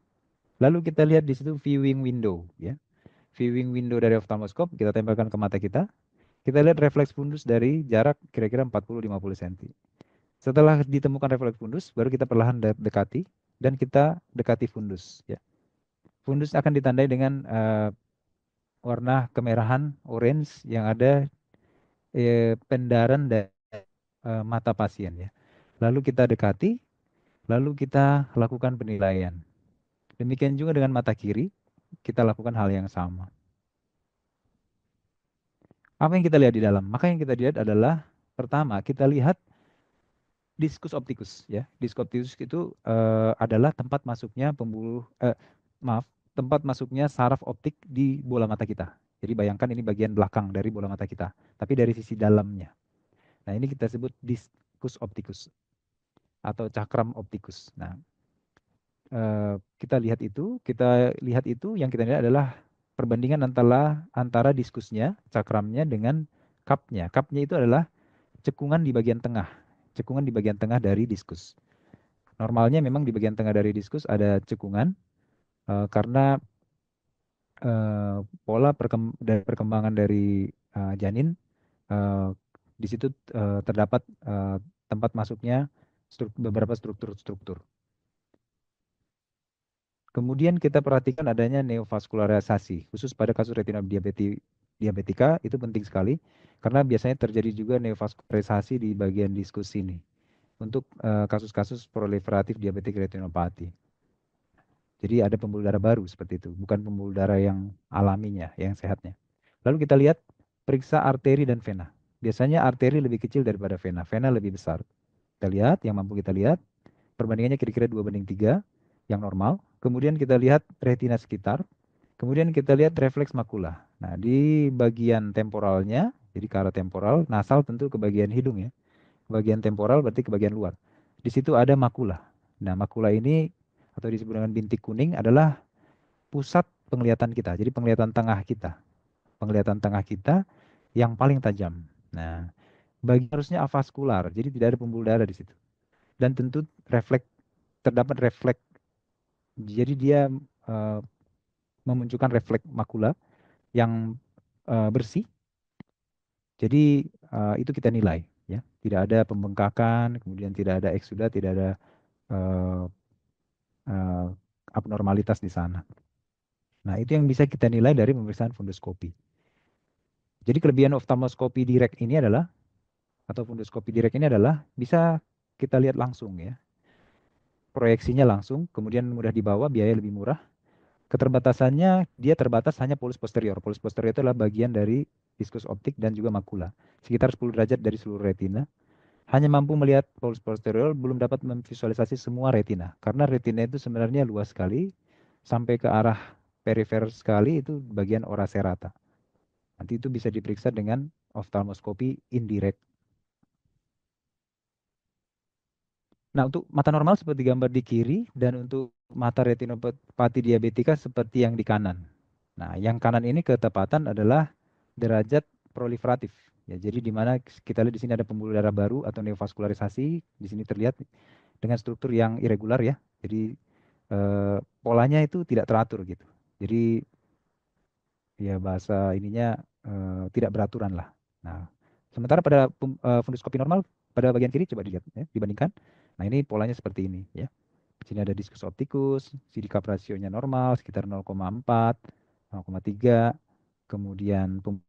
[SPEAKER 1] Lalu kita lihat di situ viewing window ya. Viewing window dari oftalmoskop kita tempelkan ke mata kita. Kita lihat refleks fundus dari jarak kira-kira 40-50 cm. Setelah ditemukan refleks fundus, baru kita perlahan dekati dan kita dekati fundus ya. Fundus akan ditandai dengan warna kemerahan orange yang ada pendaran dari mata pasien ya. Lalu kita dekati, lalu kita lakukan penilaian. Demikian juga dengan mata kiri, kita lakukan hal yang sama. Apa yang kita lihat di dalam? Maka yang kita lihat adalah pertama kita lihat diskus optikus ya. Diskus optikus itu adalah tempat masuknya tempat masuknya saraf optik di bola mata kita. Jadi bayangkan ini bagian belakang dari bola mata kita, tapi dari sisi dalamnya. Nah, ini kita sebut diskus optikus atau cakram optikus. Nah, kita lihat itu yang kita lihat adalah perbandingan antara diskusnya, cakramnya dengan cupnya. Cupnya itu adalah cekungan di bagian tengah, cekungan di bagian tengah dari diskus. Normalnya memang di bagian tengah dari diskus ada cekungan karena pola perkembangan dari janin eh, di situ terdapat tempat masuknya beberapa struktur-struktur. Kemudian kita perhatikan adanya neovaskularisasi, khusus pada kasus diabetika itu penting sekali karena biasanya terjadi juga neovaskularisasi di bagian diskus ini untuk kasus-kasus proliferatif diabetik retinopati. Jadi ada pembuluh darah baru seperti itu, bukan pembuluh darah yang alaminya, yang sehatnya. Lalu kita lihat periksa arteri dan vena. Biasanya arteri lebih kecil daripada vena, vena lebih besar. Kita lihat, yang mampu kita lihat, perbandingannya kira-kira 2:3 yang normal. Kemudian kita lihat retina sekitar. Kemudian kita lihat refleks makula. Nah, di bagian temporalnya, jadi ke arah temporal, nasal tentu ke bagian hidung ya. Bagian temporal berarti ke bagian luar. Di situ ada makula. Nah, makula ini atau disebut dengan bintik kuning adalah pusat penglihatan kita. Jadi penglihatan tengah kita. Penglihatan tengah kita yang paling tajam. Nah, harusnya avaskular, jadi tidak ada pembuluh darah di situ. Dan tentu terdapat refleks. Jadi dia eh, memunculkan refleks makula yang bersih. Jadi itu kita nilai, ya. Tidak ada pembengkakan, kemudian tidak ada eksudat, tidak ada eh, eh, abnormalitas di sana. Nah, itu yang bisa kita nilai dari pemeriksaan fundoskopi. Jadi kelebihan oftalmoskopi direct ini adalah, atau fundoskopi direct ini adalah bisa kita lihat langsung ya. Proyeksinya langsung, kemudian mudah dibawa, biaya lebih murah. Keterbatasannya, dia terbatas hanya polus posterior. Polus posterior itu adalah bagian dari diskus optik dan juga makula. Sekitar 10 derajat dari seluruh retina. Hanya mampu melihat polus posterior, belum dapat memvisualisasi semua retina. Karena retina itu sebenarnya luas sekali, sampai ke arah perifer sekali, itu bagian ora serata. Nanti itu bisa diperiksa dengan oftalmoskopi indirect. Nah, untuk mata normal seperti gambar di kiri, dan untuk mata retinopati diabetika seperti yang di kanan. Nah, yang kanan ini ketepatan adalah derajat proliferatif. Ya, jadi di mana kita lihat di sini ada pembuluh darah baru atau neovaskularisasi. Di sini terlihat dengan struktur yang irregular ya. Jadi polanya itu tidak teratur gitu. Jadi ya bahasa ininya tidak beraturan lah. Nah, sementara pada fundoskopi normal pada bagian kiri coba dilihat ya, dibandingkan. Nah, ini polanya seperti ini ya. Di sini ada diskus optikus, CD cup rasionya normal sekitar 0,4, 0,3. Kemudian pembuluh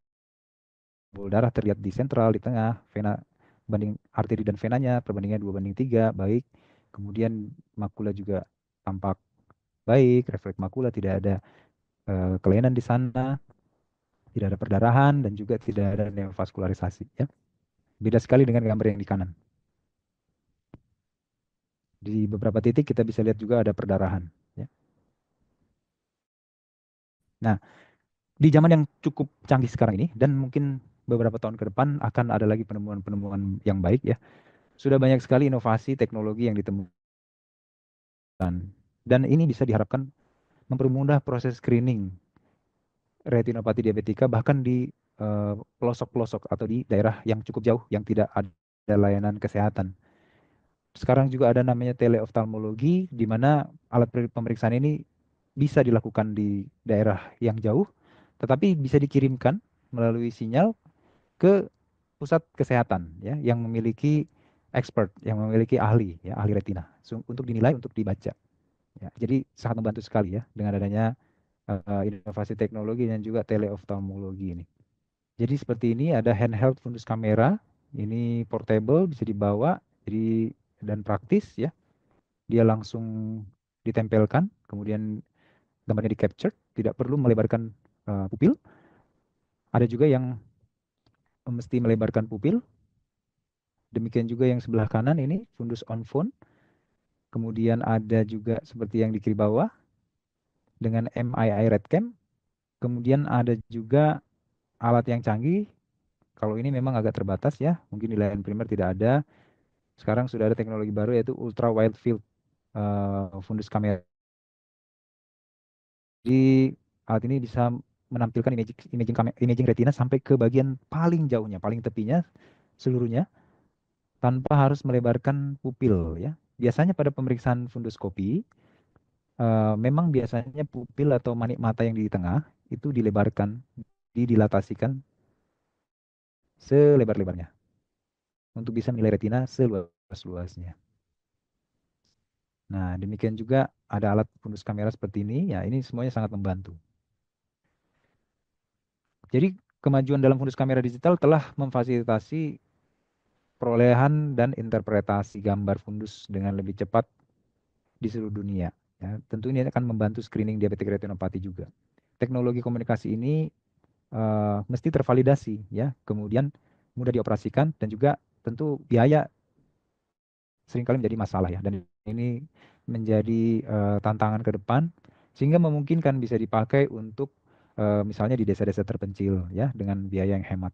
[SPEAKER 1] darah terlihat di sentral, di tengah, vena banding arteri dan venanya perbandingan 2:3, baik. Kemudian makula juga tampak baik, refleks makula tidak ada kelainan di sana, tidak ada perdarahan dan juga tidak ada neovaskularisasi ya. Beda sekali dengan gambar yang di kanan. Di beberapa titik kita bisa lihat juga ada perdarahan ya. Nah, di zaman yang cukup canggih sekarang ini dan mungkin beberapa tahun ke depan akan ada lagi penemuan-penemuan yang baik ya. Sudah banyak sekali inovasi teknologi yang ditemukan dan ini bisa diharapkan mempermudah proses screening retinopati diabetika bahkan di pelosok-pelosok atau di daerah yang cukup jauh yang tidak ada layanan kesehatan. Sekarang juga ada namanya teleoftalmologi di mana alat pemeriksaan ini bisa dilakukan di daerah yang jauh tetapi bisa dikirimkan melalui sinyal ke pusat kesehatan ya yang memiliki expert, yang memiliki ahli ya, ahli retina untuk dinilai, untuk dibaca. Ya, jadi sangat membantu sekali ya dengan adanya inovasi teknologi dan juga teleoftalmologi ini. Jadi seperti ini ada handheld fundus kamera, ini portable bisa dibawa, jadi dan praktis ya. Dia langsung ditempelkan, kemudian gambarnya di capture, tidak perlu melebarkan pupil. Ada juga yang mesti melebarkan pupil. Demikian juga yang sebelah kanan ini fundus on phone. Kemudian ada juga seperti yang di kiri bawah dengan MII RedCam. Kemudian ada juga alat yang canggih. Kalau ini memang agak terbatas ya, mungkin di layar primer tidak ada. Sekarang sudah ada teknologi baru yaitu ultra wide field fundus kamera. Jadi alat ini bisa menampilkan imaging retina sampai ke bagian paling jauhnya, paling tepinya seluruhnya tanpa harus melebarkan pupil ya. Biasanya pada pemeriksaan fundoskopi memang biasanya pupil atau manik mata yang di tengah itu dilebarkan, didilatasikan selebar-lebarnya untuk bisa menilai retina seluas-luasnya. Nah, demikian juga ada alat fundus kamera seperti ini, ya ini semuanya sangat membantu. Jadi kemajuan dalam fundus kamera digital telah memfasilitasi perolehan dan interpretasi gambar fundus dengan lebih cepat di seluruh dunia. Ya, tentu ini akan membantu screening diabetik retinopati juga. Teknologi komunikasi ini mesti tervalidasi, ya, kemudian mudah dioperasikan dan juga tentu biaya seringkali menjadi masalah ya. Dan ini menjadi tantangan ke depan sehingga memungkinkan bisa dipakai untuk misalnya di desa-desa terpencil ya dengan biaya yang hemat.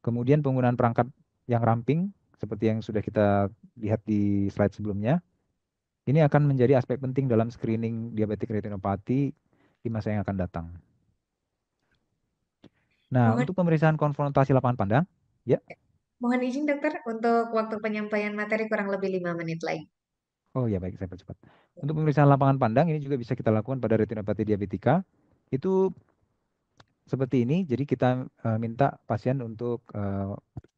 [SPEAKER 1] Kemudian penggunaan perangkat yang ramping seperti yang sudah kita lihat di slide sebelumnya, ini akan menjadi aspek penting dalam screening diabetik retinopati di masa yang akan datang. Nah,
[SPEAKER 2] Mohon,
[SPEAKER 1] untuk pemeriksaan konfrontasi lapangan pandang, ya.
[SPEAKER 2] mohon izin dokter untuk waktu penyampaian materi kurang lebih 5 menit lagi.
[SPEAKER 1] Oh ya baik, saya percepat. Untuk pemeriksaan lapangan pandang ini juga bisa kita lakukan pada retinopati diabetika. Itu seperti ini, jadi kita minta pasien untuk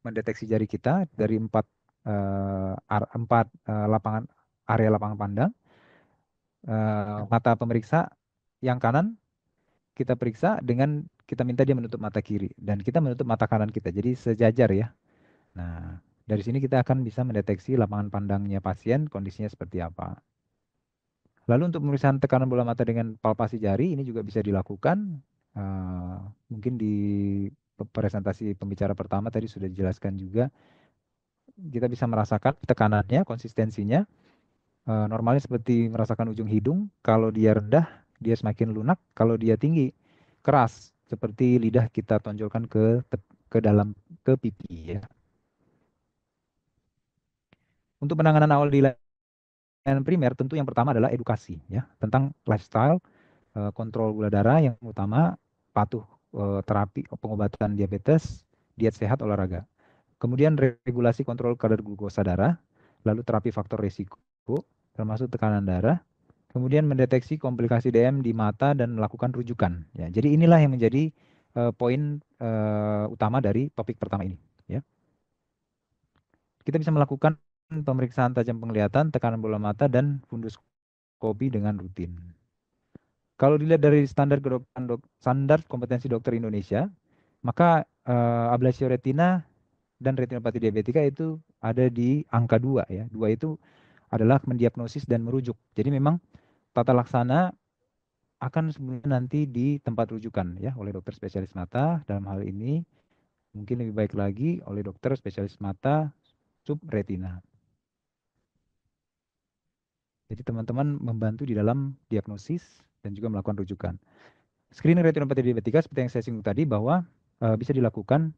[SPEAKER 1] mendeteksi jari kita dari empat area lapangan pandang. Mata pemeriksa yang kanan kita periksa dengan kita minta dia menutup mata kiri dan kita menutup mata kanan kita. Jadi sejajar ya. Nah, dari sini kita akan bisa mendeteksi lapangan pandangnya pasien, kondisinya seperti apa. Lalu untuk pemeriksaan tekanan bola mata dengan palpasi jari ini juga bisa dilakukan. Eh, Mungkin di presentasi pembicara pertama tadi sudah dijelaskan juga. Kita bisa merasakan tekanannya, konsistensinya. Normalnya seperti merasakan ujung hidung. Kalau dia rendah, dia semakin lunak. Kalau dia tinggi, keras. Seperti lidah kita tonjolkan ke dalam ke pipi ya. Untuk penanganan awal di layanan primer tentu yang pertama adalah edukasi ya tentang lifestyle, kontrol gula darah yang utama, patuh terapi pengobatan diabetes, diet sehat, olahraga. Kemudian regulasi kontrol kadar glukosa darah, lalu terapi faktor risiko, termasuk tekanan darah, kemudian mendeteksi komplikasi DM di mata dan melakukan rujukan. Ya, jadi inilah yang menjadi poin utama dari topik pertama ini. Ya. Kita bisa melakukan pemeriksaan tajam penglihatan, tekanan bola mata, dan funduskopi dengan rutin. Kalau dilihat dari standar kompetensi dokter Indonesia, maka ablasio retina dan retinopati diabetika itu ada di angka 2 ya. 2 itu adalah mendiagnosis dan merujuk. Jadi memang tata laksana akan sebenarnya nanti di tempat rujukan ya oleh dokter spesialis mata dalam hal ini mungkin lebih baik lagi oleh dokter spesialis mata subretina. Jadi teman-teman membantu di dalam diagnosis dan juga melakukan rujukan. Screening retinopati diabetika seperti yang saya singgung tadi bahwa bisa dilakukan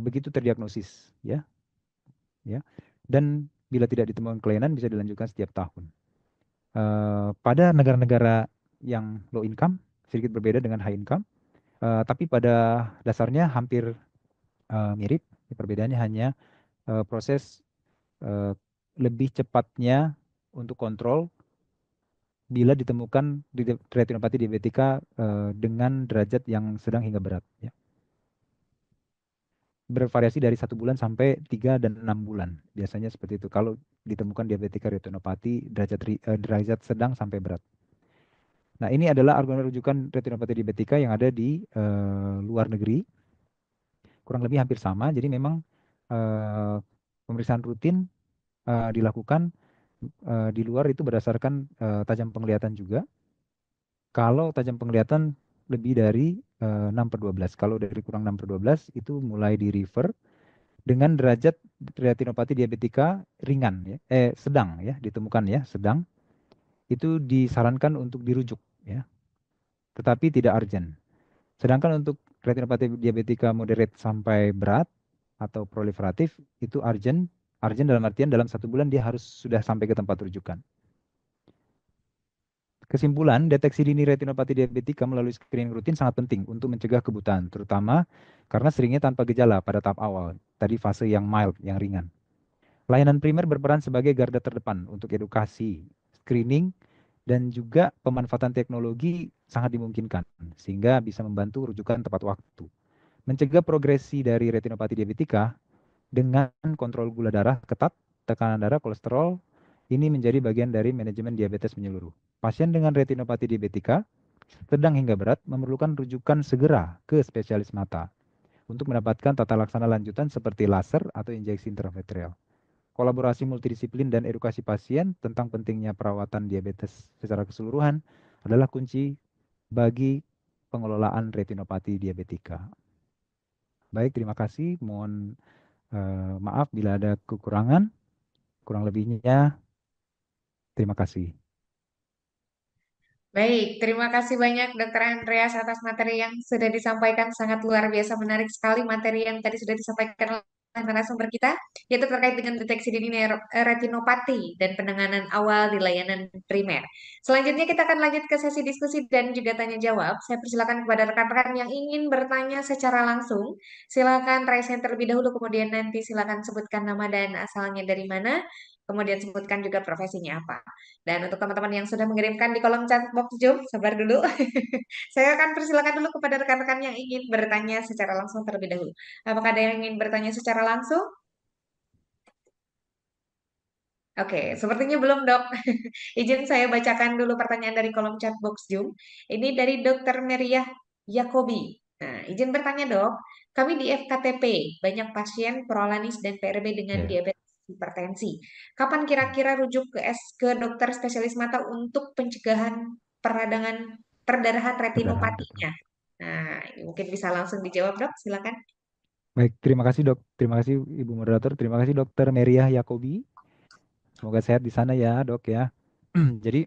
[SPEAKER 1] begitu terdiagnosis ya, ya. Dan bila tidak ditemukan kelainan bisa dilanjutkan setiap tahun. Pada negara-negara yang low income sedikit berbeda dengan high income, tapi pada dasarnya hampir mirip. Perbedaannya hanya proses eh, lebih cepatnya untuk kontrol bila ditemukan retinopati diabetika dengan derajat yang sedang hingga berat. Ya. Bervariasi dari 1 bulan sampai 3 dan 6 bulan. Biasanya seperti itu. Kalau ditemukan diabetika retinopati derajat sedang sampai berat. Nah ini adalah argumen rujukan retinopati diabetika yang ada di luar negeri. Kurang lebih hampir sama. Jadi memang pemeriksaan rutin dilakukan di luar itu berdasarkan tajam penglihatan juga. Kalau tajam penglihatan lebih dari 6/12. Kalau dari kurang 6/12 itu mulai di refer dengan derajat retinopati diabetika ringan ya, sedang ya, ditemukan ya, sedang. Itu disarankan untuk dirujuk ya, tetapi tidak urgent. Sedangkan untuk retinopati diabetika moderate sampai berat atau proliferatif itu urgent. Urgent dalam artian dalam 1 bulan dia harus sudah sampai ke tempat rujukan. Kesimpulan, deteksi dini retinopati diabetika melalui screening rutin sangat penting untuk mencegah kebutaan, terutama karena seringnya tanpa gejala pada tahap awal, tadi fase yang mild, yang ringan. Layanan primer berperan sebagai garda terdepan untuk edukasi, screening, dan juga pemanfaatan teknologi sangat dimungkinkan, sehingga bisa membantu rujukan tepat waktu. Mencegah progresi dari retinopati diabetika dengan kontrol gula darah ketat, tekanan darah, kolesterol, ini menjadi bagian dari manajemen diabetes menyeluruh. Pasien dengan retinopati diabetika, sedang hingga berat, memerlukan rujukan segera ke spesialis mata untuk mendapatkan tata laksana lanjutan seperti laser atau injeksi intravitreal. Kolaborasi multidisiplin dan edukasi pasien tentang pentingnya perawatan diabetes secara keseluruhan adalah kunci bagi pengelolaan retinopati diabetika. Baik, terima kasih. Mohon maaf bila ada kekurangan. Kurang lebihnya, terima kasih.
[SPEAKER 2] Baik, terima kasih banyak Dokter Andreas atas materi yang sudah disampaikan. Sangat luar biasa menarik sekali materi yang tadi sudah disampaikan oleh narasumber kita, yaitu terkait dengan deteksi dini retinopati dan penanganan awal di layanan primer. Selanjutnya kita akan lanjut ke sesi diskusi dan juga tanya jawab. Saya persilakan kepada rekan-rekan yang ingin bertanya secara langsung. Silakan raise hand terlebih dahulu, kemudian nanti silakan sebutkan nama dan asalnya dari mana, kemudian sebutkan juga profesinya apa. Dan untuk teman-teman yang sudah mengirimkan di kolom chat box Zoom, sabar dulu. Saya akan persilakan dulu kepada rekan-rekan yang ingin bertanya secara langsung terlebih dahulu. Apakah ada yang ingin bertanya secara langsung? Oke, sepertinya belum, Dok. Izin saya bacakan dulu pertanyaan dari kolom chat box Zoom. Ini dari Dokter Meriah Yakobi. Nah, izin bertanya dok, kami di FKTP banyak pasien prolanis dan PRB dengan
[SPEAKER 1] Ya,
[SPEAKER 2] diabetes hipertensi. Kapan kira-kira rujuk ke dokter spesialis mata untuk pencegahan peradangan perdarahan
[SPEAKER 1] perdarahan betul.
[SPEAKER 2] retinopatinya? Nah, ini mungkin bisa langsung dijawab dok, silakan.
[SPEAKER 1] Baik, terima kasih dok. Terima kasih Ibu Moderator. Terima kasih Dokter Meriah Yakobi. Semoga sehat di sana ya dok ya. Jadi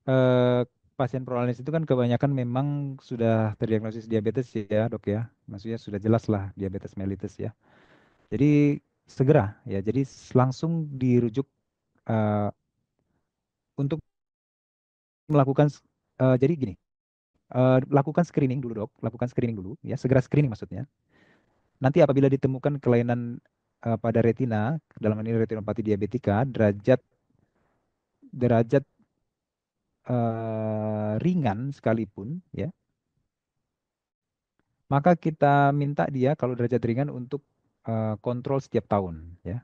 [SPEAKER 1] eh, pasien prolanis itu kan kebanyakan memang sudah terdiagnosis diabetes ya dok ya. Maksudnya sudah jelas lah diabetes mellitus ya. Jadi segera ya. Jadi langsung dirujuk eh, untuk melakukan jadi gini. Lakukan screening dulu dok. Lakukan screening dulu ya. Segera screening maksudnya. Nanti apabila ditemukan kelainan pada retina, dalam hal ini retinopati diabetika, derajat derajat ringan sekalipun ya, maka kita minta dia kalau derajat ringan untuk kontrol setiap tahun ya.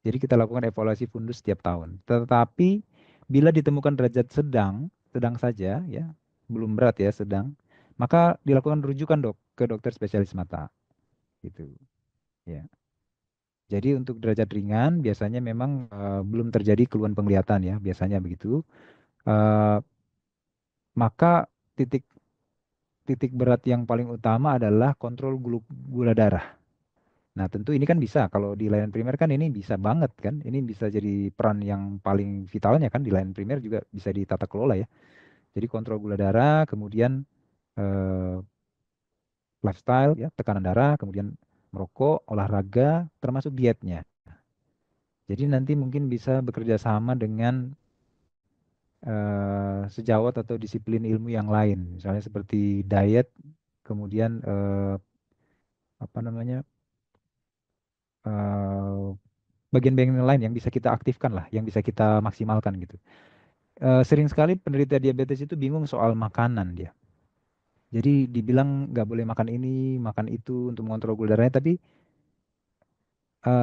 [SPEAKER 1] Jadi kita lakukan evaluasi fundus setiap tahun. Tetapi bila ditemukan derajat sedang, sedang saja ya, belum berat ya, sedang, maka dilakukan rujukan dok ke dokter spesialis mata gitu ya. Jadi untuk derajat ringan biasanya memang belum terjadi keluhan penglihatan ya, biasanya begitu. Eh, maka titik titik berat yang paling utama adalah kontrol gula darah. Nah, tentu ini kan bisa kalau di layanan primer kan ini bisa banget kan. Ini bisa jadi peran yang paling vitalnya kan di layanan primer juga bisa ditata kelola ya. Jadi kontrol gula darah, kemudian eh, lifestyle ya, tekanan darah, kemudian merokok, olahraga, termasuk dietnya. Jadi nanti mungkin bisa bekerja sama dengan sejawat atau disiplin ilmu yang lain, misalnya seperti diet, kemudian apa namanya eh, bagian-bagian lain yang bisa kita aktifkan lah, yang bisa kita maksimalkan gitu. Sering sekali penderita diabetes itu bingung soal makanan dia. Jadi dibilang nggak boleh makan ini, makan itu untuk mengontrol gula darahnya, tapi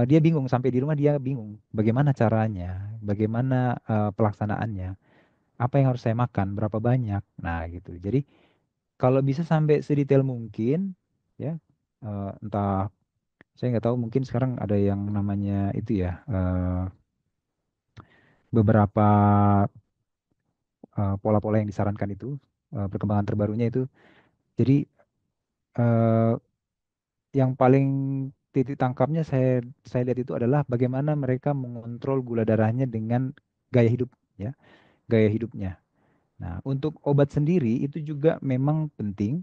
[SPEAKER 1] dia bingung sampai di rumah dia bingung bagaimana caranya, bagaimana pelaksanaannya, apa yang harus saya makan, berapa banyak. Nah gitu. Jadi kalau bisa sampai sedetail mungkin, ya entah saya nggak tahu mungkin sekarang ada yang namanya itu ya beberapa pola-pola yang disarankan itu perkembangan terbarunya itu. Jadi eh, yang paling titik tangkapnya saya lihat itu adalah bagaimana mereka mengontrol gula darahnya dengan gaya hidup ya, gaya hidupnya. Nah, untuk obat sendiri itu juga memang penting.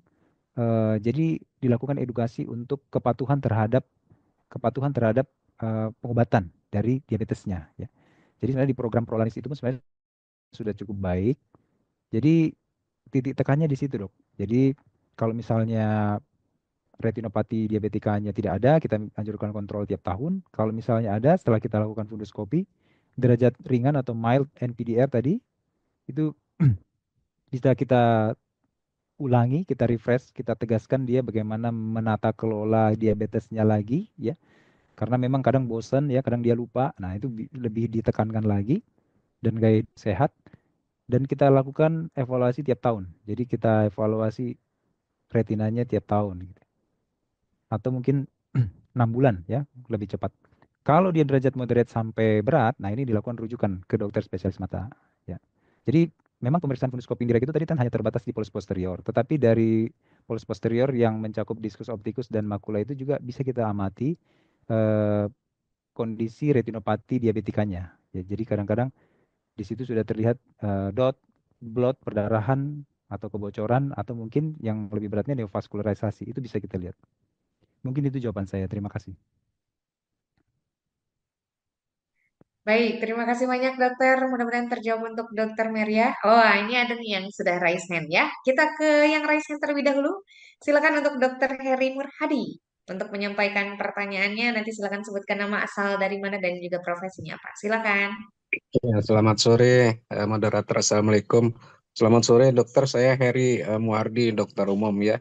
[SPEAKER 1] Jadi dilakukan edukasi untuk kepatuhan terhadap pengobatan dari diabetesnya ya. Jadi sebenarnya di program Prolanis itu pun sebenarnya sudah cukup baik. Jadi titik tekannya di situ, Dok. Jadi kalau misalnya retinopati diabetikanya tidak ada, kita anjurkan kontrol tiap tahun. Kalau misalnya ada, setelah kita lakukan fundoskopi, derajat ringan atau mild NPDR tadi, itu bisa kita ulangi, kita refresh, kita tegaskan dia bagaimana menata kelola diabetesnya lagi, ya. Karena memang kadang bosan ya, kadang dia lupa. Nah, itu lebih ditekankan lagi dan gaya hidup sehat. Dan kita lakukan evaluasi tiap tahun. Jadi kita evaluasi retinanya tiap tahun, gitu. Atau mungkin 6 bulan ya, lebih cepat. Kalau dia derajat moderate sampai berat, nah ini dilakukan rujukan ke dokter spesialis mata. Ya. Jadi memang pemeriksaan funduskopi indirect itu tadi kan hanya terbatas di polus posterior, tetapi dari polus posterior yang mencakup diskus optikus dan makula itu juga bisa kita amati eh, kondisi retinopati diabetikanya. Ya, jadi kadang-kadang di situ sudah terlihat dot, blood, perdarahan atau kebocoran atau mungkin yang lebih beratnya neovaskularisasi itu bisa kita lihat. Mungkin itu jawaban saya. Terima kasih.
[SPEAKER 2] Baik, terima kasih banyak dokter. Mudah-mudahan terjawab untuk dokter Meria. Oh, ini ada nih yang sudah raise hand ya. Kita ke yang raise hand terlebih dahulu. Silakan untuk dokter Heri Murhadi untuk menyampaikan pertanyaannya. Nanti silakan sebutkan nama asal dari mana dan juga profesinya apa. Silakan.
[SPEAKER 3] Ya, selamat sore, moderator. Assalamualaikum. Selamat sore, dokter. Saya Heri Muardi, dokter umum ya,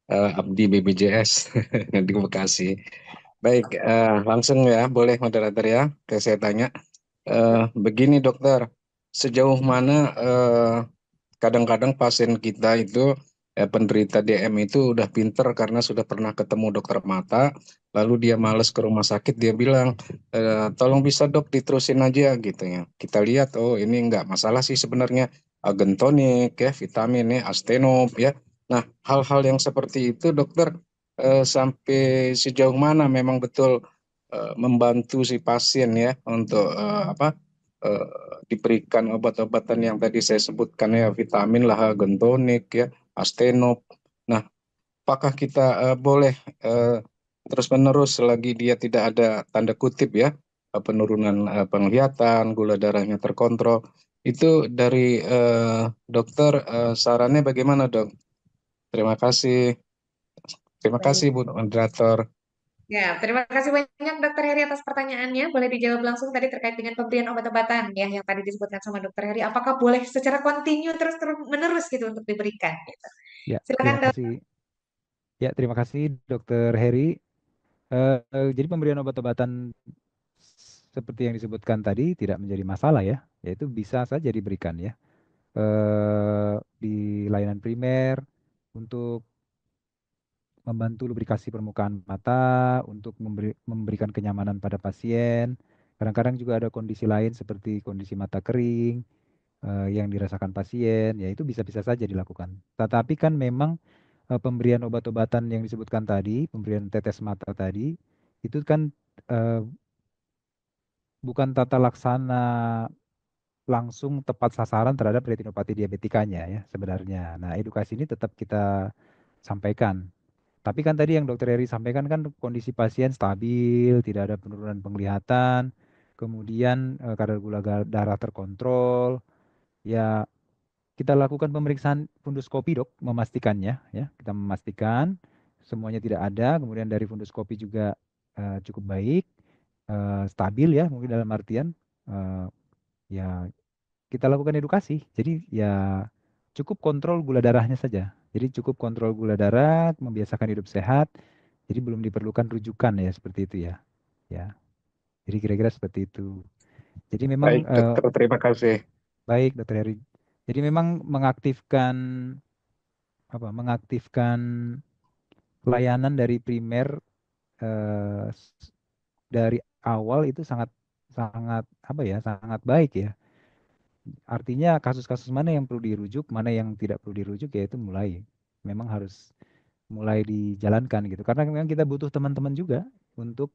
[SPEAKER 3] Abdi BPJS di Bekasi. Baik, langsung ya, boleh moderator ya. Oke, saya tanya. Begini dokter, sejauh mana kadang-kadang pasien kita itu penderita DM itu udah pinter karena sudah pernah ketemu dokter mata, lalu dia males ke rumah sakit, dia bilang, tolong bisa dok diterusin aja gitu ya. Kita lihat, oh ini nggak masalah sih sebenarnya, agen tonik ya, vitamin ya, astenop ya. Nah, hal-hal yang seperti itu dokter sampai sejauh mana memang betul membantu si pasien ya untuk diberikan obat-obatan yang tadi saya sebutkan ya, vitamin lah, agen tonik ya, astenop. Nah, apakah kita boleh terus-menerus selagi dia tidak ada tanda kutip ya, penurunan penglihatan, gula darahnya terkontrol, itu dari dokter sarannya bagaimana dok? Terima kasih. Terima kasih
[SPEAKER 2] Baik.
[SPEAKER 3] Bu Moderator.
[SPEAKER 2] Ya, terima kasih banyak Dokter Heri atas pertanyaannya. Boleh dijawab langsung tadi terkait dengan pemberian obat-obatan ya yang tadi disebutkan sama Dokter Heri. Apakah boleh secara kontinu terus menerus gitu untuk diberikan? Gitu.
[SPEAKER 1] Ya,
[SPEAKER 2] Silakan
[SPEAKER 1] terima
[SPEAKER 2] Dok.
[SPEAKER 1] kasih. Ya, terima kasih Dokter Heri. Jadi pemberian obat-obatan seperti yang disebutkan tadi tidak menjadi masalah ya, yaitu bisa saja diberikan ya di layanan primer untuk membantu lubrikasi permukaan mata, untuk memberikan kenyamanan pada pasien. Kadang-kadang juga ada kondisi lain seperti kondisi mata kering yang dirasakan pasien, ya itu bisa-bisa saja dilakukan. Tetapi kan memang pemberian obat-obatan yang disebutkan tadi, pemberian tetes mata tadi, itu kan eh, bukan tata laksana langsung tepat sasaran terhadap retinopati diabetikanya ya sebenarnya. Nah, edukasi ini tetap kita sampaikan. Tapi kan tadi yang Dokter Eri sampaikan kan kondisi pasien stabil, tidak ada penurunan penglihatan, kemudian kadar gula darah terkontrol. Ya, kita lakukan pemeriksaan funduskopi dok, memastikannya ya. Kita memastikan semuanya tidak ada, kemudian dari funduskopi juga cukup baik, stabil ya, mungkin dalam artian ya kita lakukan edukasi. Jadi ya cukup kontrol gula darahnya saja. Jadi cukup kontrol gula darah, membiasakan hidup sehat. Jadi belum diperlukan rujukan ya seperti itu ya. Ya. Jadi kira-kira seperti itu. Jadi memang
[SPEAKER 3] Baik dokter, terima kasih.
[SPEAKER 1] baik Dokter Heri. Jadi memang mengaktifkan mengaktifkan layanan dari primer eh, s- dari awal itu sangat sangat sangat baik ya. Artinya kasus-kasus mana yang perlu dirujuk, mana yang tidak perlu dirujuk ya itu memang harus mulai dijalankan gitu. Karena memang kita butuh teman-teman juga untuk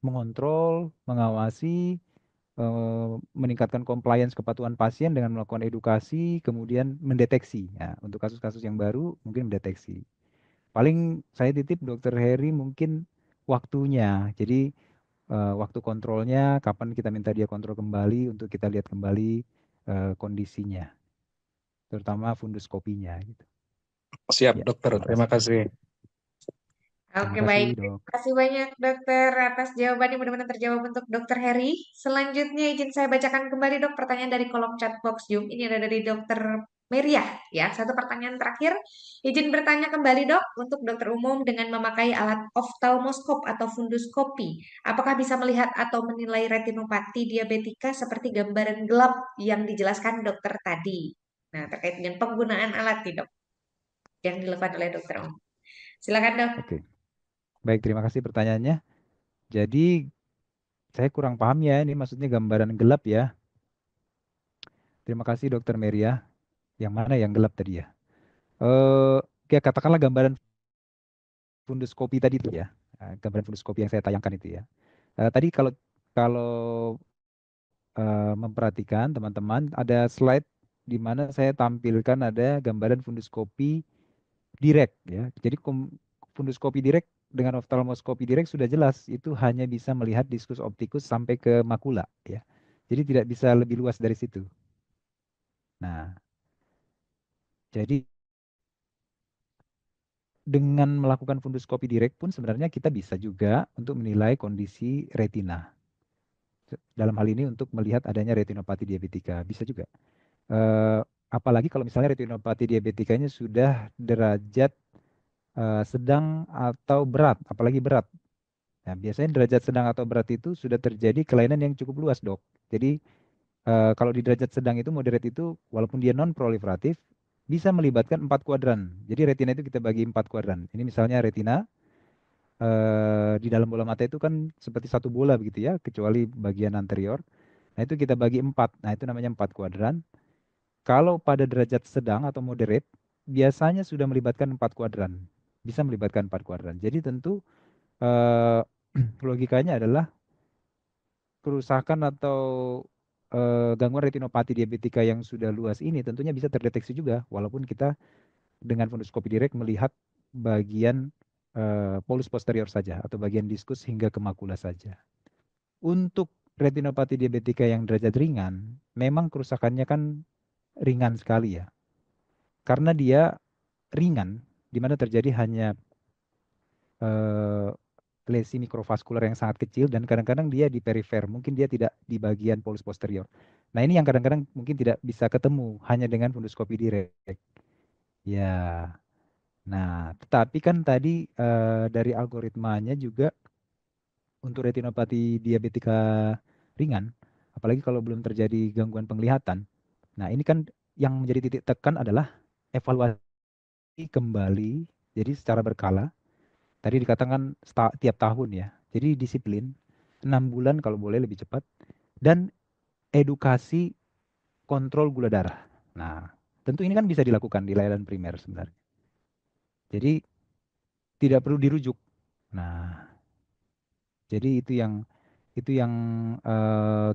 [SPEAKER 1] mengontrol, mengawasi, meningkatkan compliance kepatuhan pasien dengan melakukan edukasi, kemudian mendeteksi. Ya, untuk kasus-kasus yang baru mungkin mendeteksi. Paling saya titip Dokter Heri mungkin waktunya. Jadi waktu kontrolnya, kapan kita minta dia kontrol kembali untuk kita lihat kembali kondisinya, terutama funduskopinya gitu.
[SPEAKER 3] Siap
[SPEAKER 1] Ya,
[SPEAKER 3] dokter,
[SPEAKER 1] terima
[SPEAKER 3] terima
[SPEAKER 1] kasih.
[SPEAKER 3] kasih.
[SPEAKER 1] Terima
[SPEAKER 2] Oke,
[SPEAKER 1] kasih,
[SPEAKER 2] baik.
[SPEAKER 1] Dok.
[SPEAKER 2] Terima kasih banyak dokter atas jawabannya. Mudah-mudahan terjawab untuk dokter Heri. Selanjutnya izin saya bacakan kembali dok pertanyaan dari kolom chat box Zoom. Ini ada dari dokter Meriah ya. Satu pertanyaan terakhir. Izin bertanya kembali dok untuk dokter umum dengan memakai alat oftalmoskop atau funduskopi. Apakah bisa melihat atau menilai retinopati diabetika seperti gambaran gelap yang dijelaskan dokter tadi? Nah, terkait dengan penggunaan alat nih dok yang dilakukan oleh dokter umum. Silakan dok.
[SPEAKER 1] Oke, baik, terima kasih pertanyaannya. Jadi saya kurang paham ya, ini maksudnya gambaran gelap ya. Terima kasih Dokter Meria. Yang mana yang gelap tadi ya? Ya katakanlah gambaran funduskopi tadi itu ya. Gambaran funduskopi yang saya tayangkan itu ya. Tadi kalau kalau memperhatikan teman-teman ada slide di mana saya tampilkan ada gambaran funduskopi direct ya. Jadi funduskopi direct dengan oftalmoskopi direct sudah jelas itu hanya bisa melihat diskus optikus sampai ke makula ya. Jadi tidak bisa lebih luas dari situ. Nah, jadi dengan melakukan funduskopi direct pun sebenarnya kita bisa juga untuk menilai kondisi retina. Dalam hal ini untuk melihat adanya retinopati diabetika bisa juga. Eh, Apalagi kalau misalnya retinopati diabetikanya sudah derajat sedang atau berat, apalagi berat. Nah, biasanya derajat sedang atau berat itu sudah terjadi kelainan yang cukup luas, dok. Jadi kalau di derajat sedang itu moderate itu, walaupun dia non proliferatif, bisa melibatkan 4 kuadran. Jadi retina itu kita bagi 4 kuadran. Ini misalnya retina di dalam bola mata itu kan seperti satu bola begitu ya, kecuali bagian anterior. Nah itu kita bagi 4. Nah itu namanya 4 kuadran. Kalau pada derajat sedang atau moderate, biasanya sudah melibatkan 4 kuadran. Bisa melibatkan 4 kuadran. Jadi tentu eh, logikanya adalah kerusakan atau gangguan retinopati diabetika yang sudah luas ini tentunya bisa terdeteksi juga, walaupun kita dengan fundoskopi direct melihat bagian polus posterior saja atau bagian diskus hingga ke makula saja. Untuk retinopati diabetika yang derajat ringan, memang kerusakannya kan ringan sekali ya. Karena dia ringan, di mana terjadi hanya eh, lesi mikrovaskular yang sangat kecil dan kadang-kadang dia di perifer, mungkin dia tidak di bagian polus posterior. Nah ini yang kadang-kadang mungkin tidak bisa ketemu hanya dengan fundoskopi direct. Ya, nah tetapi kan tadi dari algoritmanya juga untuk retinopati diabetika ringan, apalagi kalau belum terjadi gangguan penglihatan. Nah ini kan yang menjadi titik tekan adalah evaluasi kembali, jadi secara berkala. Tadi dikatakan tiap tahun ya. Jadi disiplin 6 bulan kalau boleh lebih cepat dan edukasi kontrol gula darah. Nah, tentu ini kan bisa dilakukan di layanan primer sebenarnya. Jadi tidak perlu dirujuk. Nah, jadi itu yang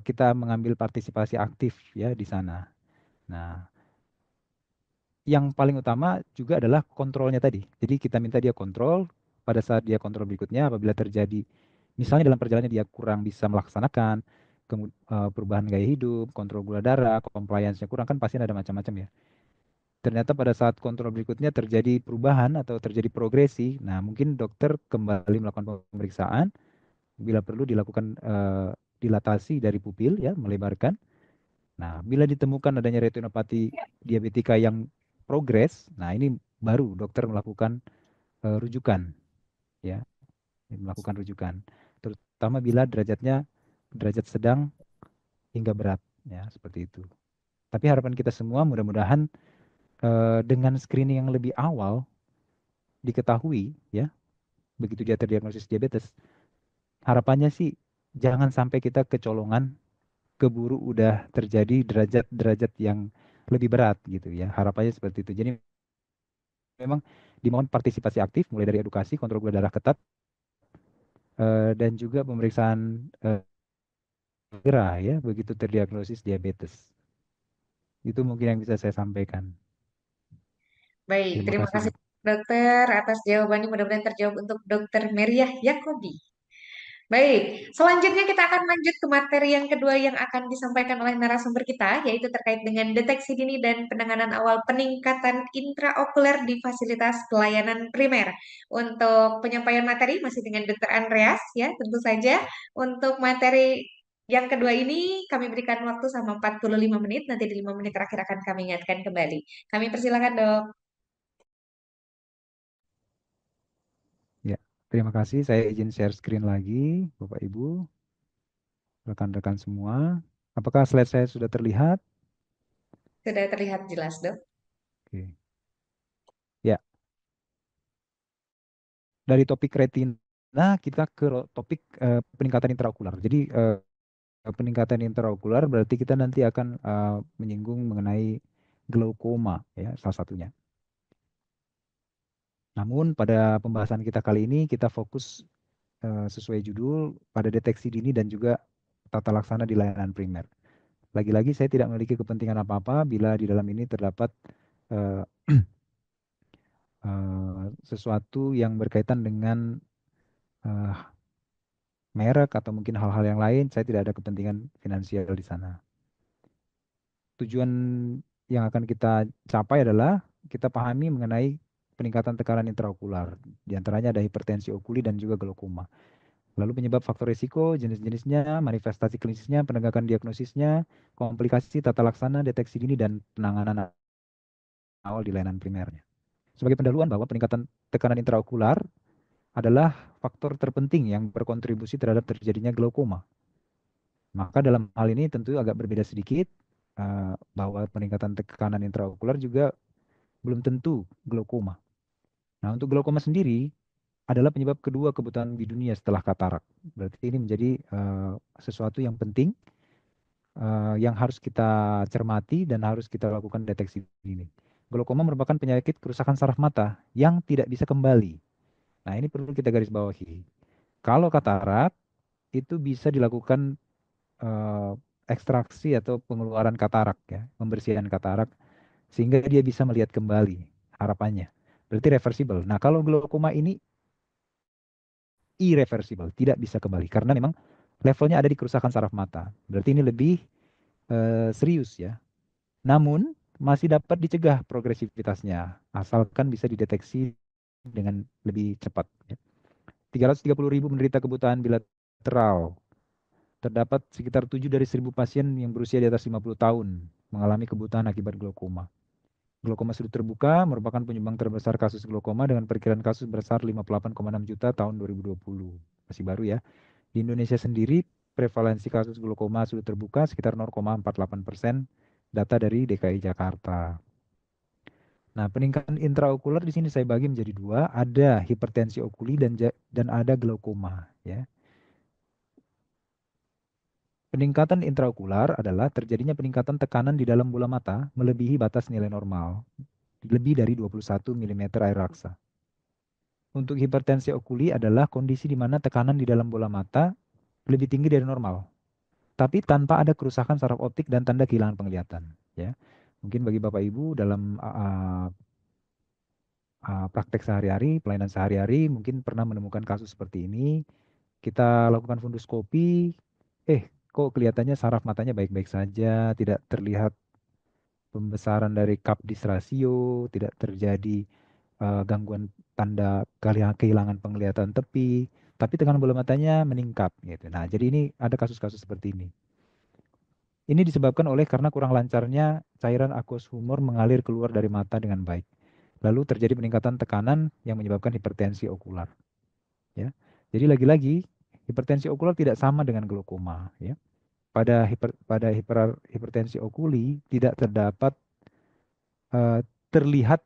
[SPEAKER 1] kita mengambil partisipasi aktif ya di sana. Nah, yang paling utama juga adalah kontrolnya tadi. Jadi kita minta dia kontrol pada saat dia kontrol berikutnya apabila terjadi misalnya dalam perjalanan dia kurang bisa melaksanakan perubahan gaya hidup, kontrol gula darah, compliance-nya kurang kan pasti ada macam-macam ya. Ternyata pada saat kontrol berikutnya terjadi perubahan atau terjadi progresi, nah mungkin dokter kembali melakukan pemeriksaan, bila perlu dilakukan dilatasi dari pupil ya, melebarkan. Nah, bila ditemukan adanya retinopati diabetika yang progres, nah ini baru dokter melakukan rujukan ya, melakukan rujukan. Terutama bila derajatnya derajat sedang hingga berat ya, seperti itu. Tapi harapan kita semua mudah-mudahan dengan screening yang lebih awal diketahui ya, begitu dia terdiagnosis diabetes, harapannya sih jangan sampai kita kecolongan keburu udah terjadi derajat-derajat yang lebih berat gitu ya. Harapannya seperti itu. Jadi memang dimohon partisipasi aktif mulai dari edukasi, kontrol gula darah ketat, dan juga pemeriksaan segera ya begitu terdiagnosis diabetes. Itu mungkin yang bisa saya sampaikan.
[SPEAKER 2] Baik,
[SPEAKER 1] Terima
[SPEAKER 2] terima
[SPEAKER 1] kasih
[SPEAKER 2] kasih
[SPEAKER 1] dok.
[SPEAKER 2] dokter atas jawabannya. Mudah-mudahan terjawab untuk Dokter Meriah Yakobi. Baik, selanjutnya kita akan lanjut ke materi yang kedua yang akan disampaikan oleh narasumber kita, yaitu terkait dengan deteksi dini dan penanganan awal peningkatan intraokuler di fasilitas pelayanan primer. Untuk penyampaian materi masih dengan Dokter Andreas, ya tentu saja. Untuk materi yang kedua ini kami berikan waktu sama 45 menit, nanti di 5 menit terakhir akan kami ingatkan kembali. Kami persilakan dok.
[SPEAKER 1] Ya, terima kasih. Saya izin share screen lagi, Bapak Ibu, rekan-rekan semua. Apakah slide saya sudah terlihat?
[SPEAKER 2] Sudah terlihat jelas dok.
[SPEAKER 1] Oke. Ya, dari topik retina kita ke topik peningkatan intraokular. Jadi peningkatan intraokular berarti kita nanti akan menyinggung mengenai glaukoma ya salah satunya. Namun pada pembahasan kita kali ini kita fokus sesuai judul pada deteksi dini dan juga tata laksana di layanan primer. Lagi-lagi saya tidak memiliki kepentingan apa-apa bila di dalam ini terdapat eh, sesuatu yang berkaitan dengan eh, merek atau mungkin hal-hal yang lain. Saya tidak ada kepentingan finansial di sana. Tujuan yang akan kita capai adalah kita pahami mengenai peningkatan tekanan intraokular. Di antaranya ada hipertensi okuli dan juga glaukoma. Lalu penyebab faktor risiko, jenis-jenisnya, manifestasi klinisnya, penegakan diagnosisnya, komplikasi, tata laksana, deteksi dini, dan penanganan awal di layanan primernya. Sebagai pendahuluan bahwa peningkatan tekanan intraokular adalah faktor terpenting yang berkontribusi terhadap terjadinya glaukoma. Maka dalam hal ini tentu agak berbeda sedikit bahwa peningkatan tekanan intraokular juga belum tentu glaukoma. Nah, untuk glaukoma sendiri adalah penyebab kedua kebutaan di dunia setelah katarak. Berarti ini menjadi sesuatu yang penting yang harus kita cermati dan harus kita lakukan deteksi dini. Glaukoma merupakan penyakit kerusakan saraf mata yang tidak bisa kembali. Nah, ini perlu kita garis bawahi. Kalau katarak itu bisa dilakukan eh, ekstraksi atau pengeluaran katarak ya, pembersihan katarak sehingga dia bisa melihat kembali harapannya. Berarti reversible. Nah, kalau glaukoma ini irreversible, tidak bisa kembali karena memang levelnya ada di kerusakan saraf mata. Berarti ini lebih serius ya. Namun masih dapat dicegah progresivitasnya asalkan bisa dideteksi dengan lebih cepat. Ya. 330.000 menderita kebutaan bilateral. Terdapat sekitar 7 dari 1.000 pasien yang berusia di atas 50 tahun mengalami kebutaan akibat glaukoma. Glaukoma sudut terbuka merupakan penyumbang terbesar kasus glaukoma dengan perkiraan kasus besar 58,6 juta tahun 2020. Masih baru ya. Di Indonesia sendiri, prevalensi kasus glaukoma sudut terbuka sekitar 0,48%, data dari DKI Jakarta. Nah, peningkatan intraokular di sini saya bagi menjadi dua, ada hipertensi okuli dan ada glaukoma. Ya. Peningkatan intraokular adalah terjadinya peningkatan tekanan di dalam bola mata melebihi batas nilai normal, lebih dari 21 mm air raksa. Untuk hipertensi okuli adalah kondisi di mana tekanan di dalam bola mata lebih tinggi dari normal, tapi tanpa ada kerusakan saraf optik dan tanda kehilangan penglihatan. Ya, mungkin bagi Bapak Ibu dalam praktek sehari-hari, pelayanan sehari-hari, mungkin pernah menemukan kasus seperti ini. Kita lakukan fundoskopi, kok kelihatannya saraf matanya baik-baik saja, tidak terlihat pembesaran dari Kapdis rasio, tidak terjadi gangguan tanda kehilangan penglihatan tepi, tapi tekanan bola matanya meningkat gitu. Nah, jadi ini ada kasus-kasus seperti ini. Ini disebabkan oleh karena kurang lancarnya cairan aqueous humor mengalir keluar dari mata dengan baik. Lalu terjadi peningkatan tekanan yang menyebabkan hipertensi okular. Ya. Jadi lagi-lagi hipertensi okular tidak sama dengan glaukoma. Ya. Pada hipertensi okuli tidak terdapat terlihat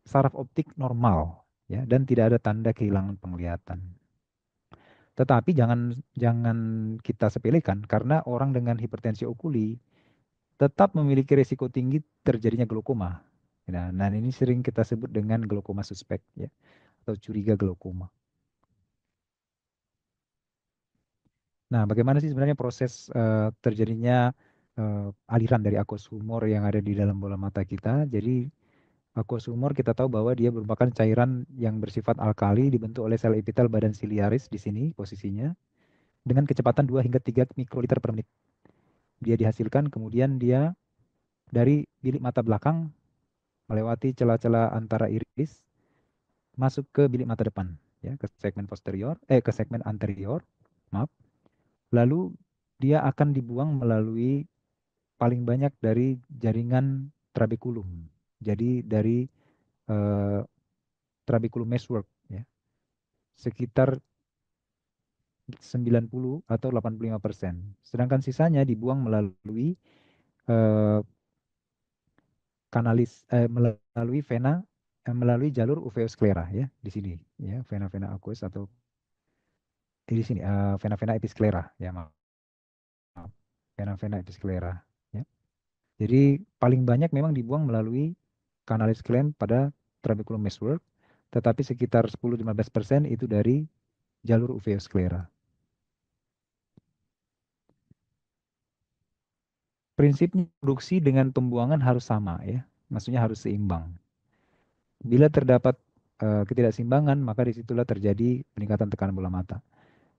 [SPEAKER 1] saraf optik normal, ya, dan tidak ada tanda kehilangan penglihatan. Tetapi jangan jangan kita sepelekan karena orang dengan hipertensi okuli tetap memiliki risiko tinggi terjadinya glaukoma. Nah, ini sering kita sebut dengan glaukoma suspek ya atau curiga glaukoma. Nah, bagaimana sih sebenarnya proses terjadinya aliran dari aqueous humor yang ada di dalam bola mata kita? Jadi aqueous humor kita tahu bahwa dia merupakan cairan yang bersifat alkali dibentuk oleh sel epitel badan siliaris di sini posisinya dengan kecepatan 2 hingga 3 mikroliter per menit. Dia dihasilkan kemudian dia dari bilik mata belakang melewati celah-celah antara iris masuk ke bilik mata depan ya ke segmen ke segmen anterior. Maaf. Lalu dia akan dibuang melalui paling banyak dari jaringan trabekulum. Jadi dari eh, trabeculum meshwork ya. Sekitar 90 atau 85%. Sedangkan sisanya dibuang melalui eh, melalui vena melalui jalur uveosklera ya di sini ya vena-vena aqueous atau di sini vena-vena episklera ya maaf vena-vena episklera ya. Jadi paling banyak memang dibuang melalui kanalis Glenn pada trabeculum meshwork, tetapi sekitar 10-15% itu dari jalur uveosklera. Prinsipnya produksi dengan pembuangan harus sama ya, maksudnya harus seimbang. Bila terdapat ketidakseimbangan, maka disitulah terjadi peningkatan tekanan bola mata.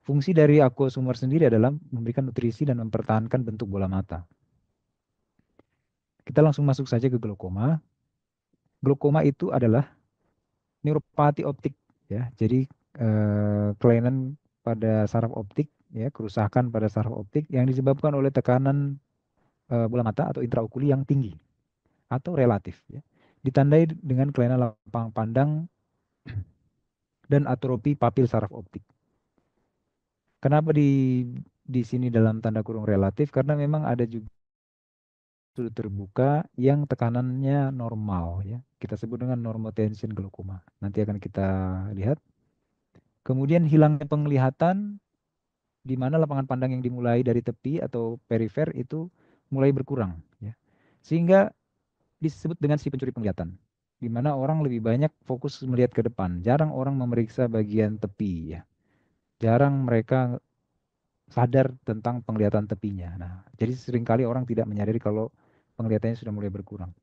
[SPEAKER 1] Fungsi dari aqueous humor sendiri adalah memberikan nutrisi dan mempertahankan bentuk bola mata. Kita langsung masuk saja ke glaukoma. Glaukoma itu adalah neuropati optik ya. Jadi kelainan pada saraf optik ya, kerusakan pada saraf optik yang disebabkan oleh tekanan bola mata atau intraokuli yang tinggi atau relatif ya. Ditandai dengan kelainan lapang pandang dan atrofi papil saraf optik. Kenapa di sini dalam tanda kurung relatif? Karena memang ada juga sudut terbuka yang tekanannya normal ya. Kita sebut dengan normotension glaukoma. Nanti akan kita lihat. Kemudian hilangnya penglihatan di mana lapangan pandang yang dimulai dari tepi atau perifer itu mulai berkurang ya. Sehingga disebut dengan si pencuri penglihatan. Di mana orang lebih banyak fokus melihat ke depan, jarang orang memeriksa bagian tepi ya. Jarang mereka sadar tentang penglihatan tepinya. Nah, jadi seringkali orang tidak menyadari kalau penglihatannya sudah mulai berkurang.